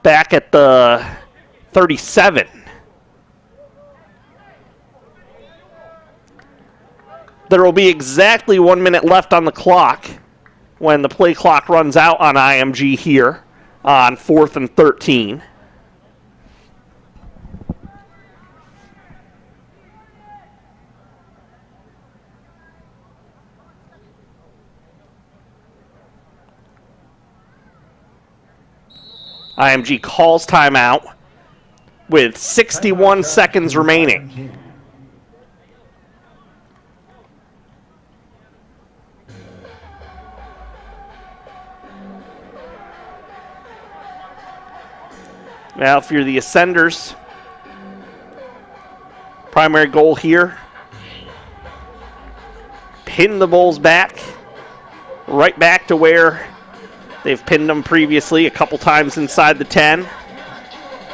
Back at the 37. There will be exactly 1 minute left on the clock when the play clock runs out on IMG here on 4th and 13. IMG calls timeout with 61 seconds remaining. Now, if you're the Ascenders, primary goal here, pin the Bulls back, right back to where they've pinned them previously, a couple times inside the 10,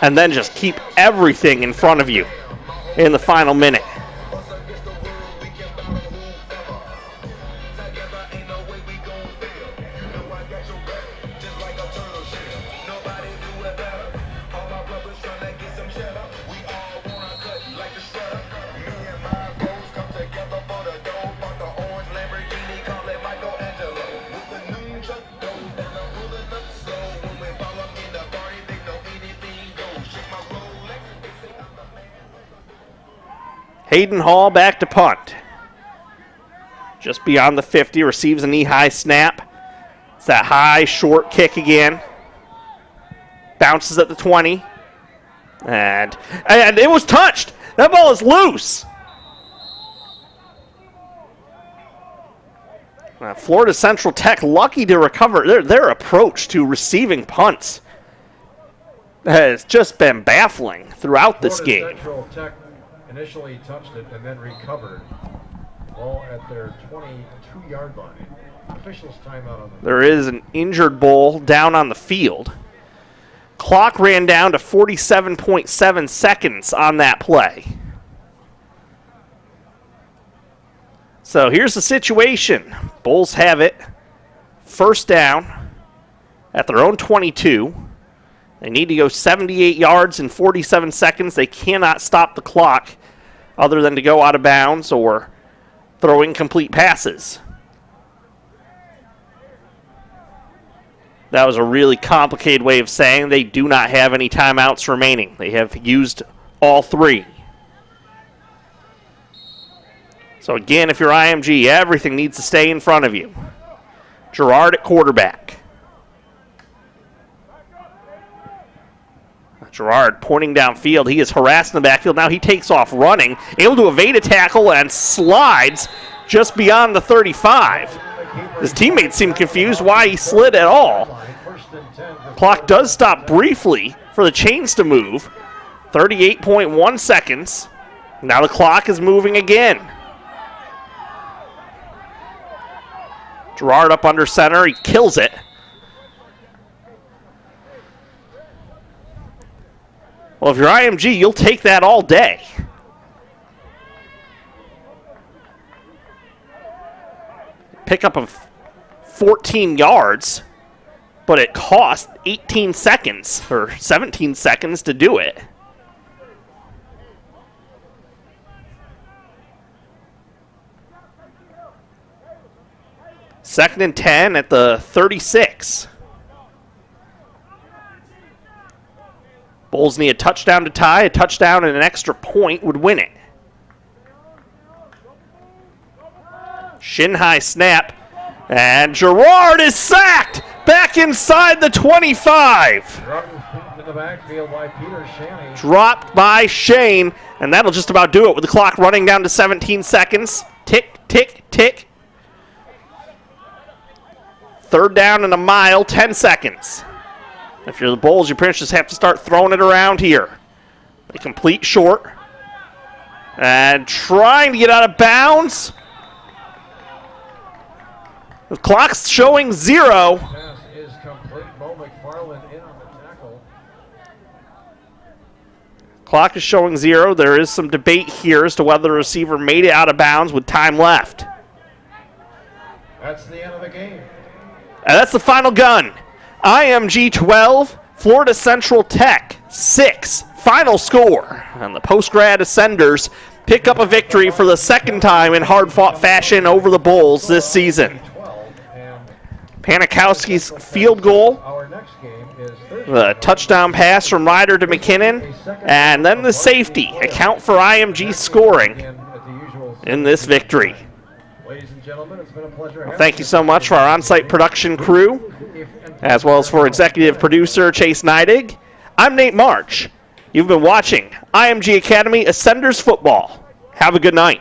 and then just keep everything in front of you in the final minute. Hayden Hall back to punt. Just beyond the 50, receives a knee-high snap. It's that high, short kick again. Bounces at the 20. And it was touched. That ball is loose. Florida Central Tech lucky to recover. Their approach to receiving punts has just been baffling throughout this game. Central Tech initially touched it and then recovered. Ball at their 22-yard line. Officials timeout on the. There is an injured bull down on the field. Clock ran down to 47.7 seconds on that play. So here's the situation. Bulls have it. First down at their own 22. They need to go 78 yards in 47 seconds. They cannot stop the clock other than to go out of bounds or throw incomplete passes. That was a really complicated way of saying they do not have any timeouts remaining. They have used all 3. So again, if you're IMG, everything needs to stay in front of you. Gerard at quarterback. Gerard pointing downfield. He is harassed in the backfield. Now he takes off running, able to evade a tackle and slides just beyond the 35. His teammates seem confused why he slid at all. Clock does stop briefly for the chains to move. 38.1 seconds. Now the clock is moving again. Gerard up under center. He kills it. Well, if you're IMG, you'll take that all day. Pickup of 14 yards, but it cost 18 seconds or 17 seconds to do it. Second and 10 at the 36. Bulls need a touchdown to tie. A touchdown and an extra point would win it. Shin high snap. And Gerard is sacked back inside the 25. In the backfield by Peter Shaney. Dropped by Shane. And that'll just about do it with the clock running down to 17 seconds. Tick, tick, tick. Third down and a mile, 10 seconds. If you're the Bulls, you pretty much just have to start throwing it around here. They complete short. And trying to get out of bounds. The clock's showing 0. Pass is complete. Bo McFarland in on the tackle. Clock is showing 0. There is some debate here as to whether the receiver made it out of bounds with time left. That's the end of the game. And that's the final gun. IMG 12, Florida Central Tech 6. Final score. And the Post-Grad Ascenders pick up a victory for the second time in hard-fought fashion over the Bulls this season. Panikowski's field goal, the touchdown pass from Ryder to McKinnon, and then the safety account for IMG scoring in this victory. Ladies and gentlemen, it's been a pleasure. Well, thank you so much for our on-site production crew, as well as for executive producer Chase Neidig. I'm Nate March. You've been watching IMG Academy Ascenders Football. Have a good night.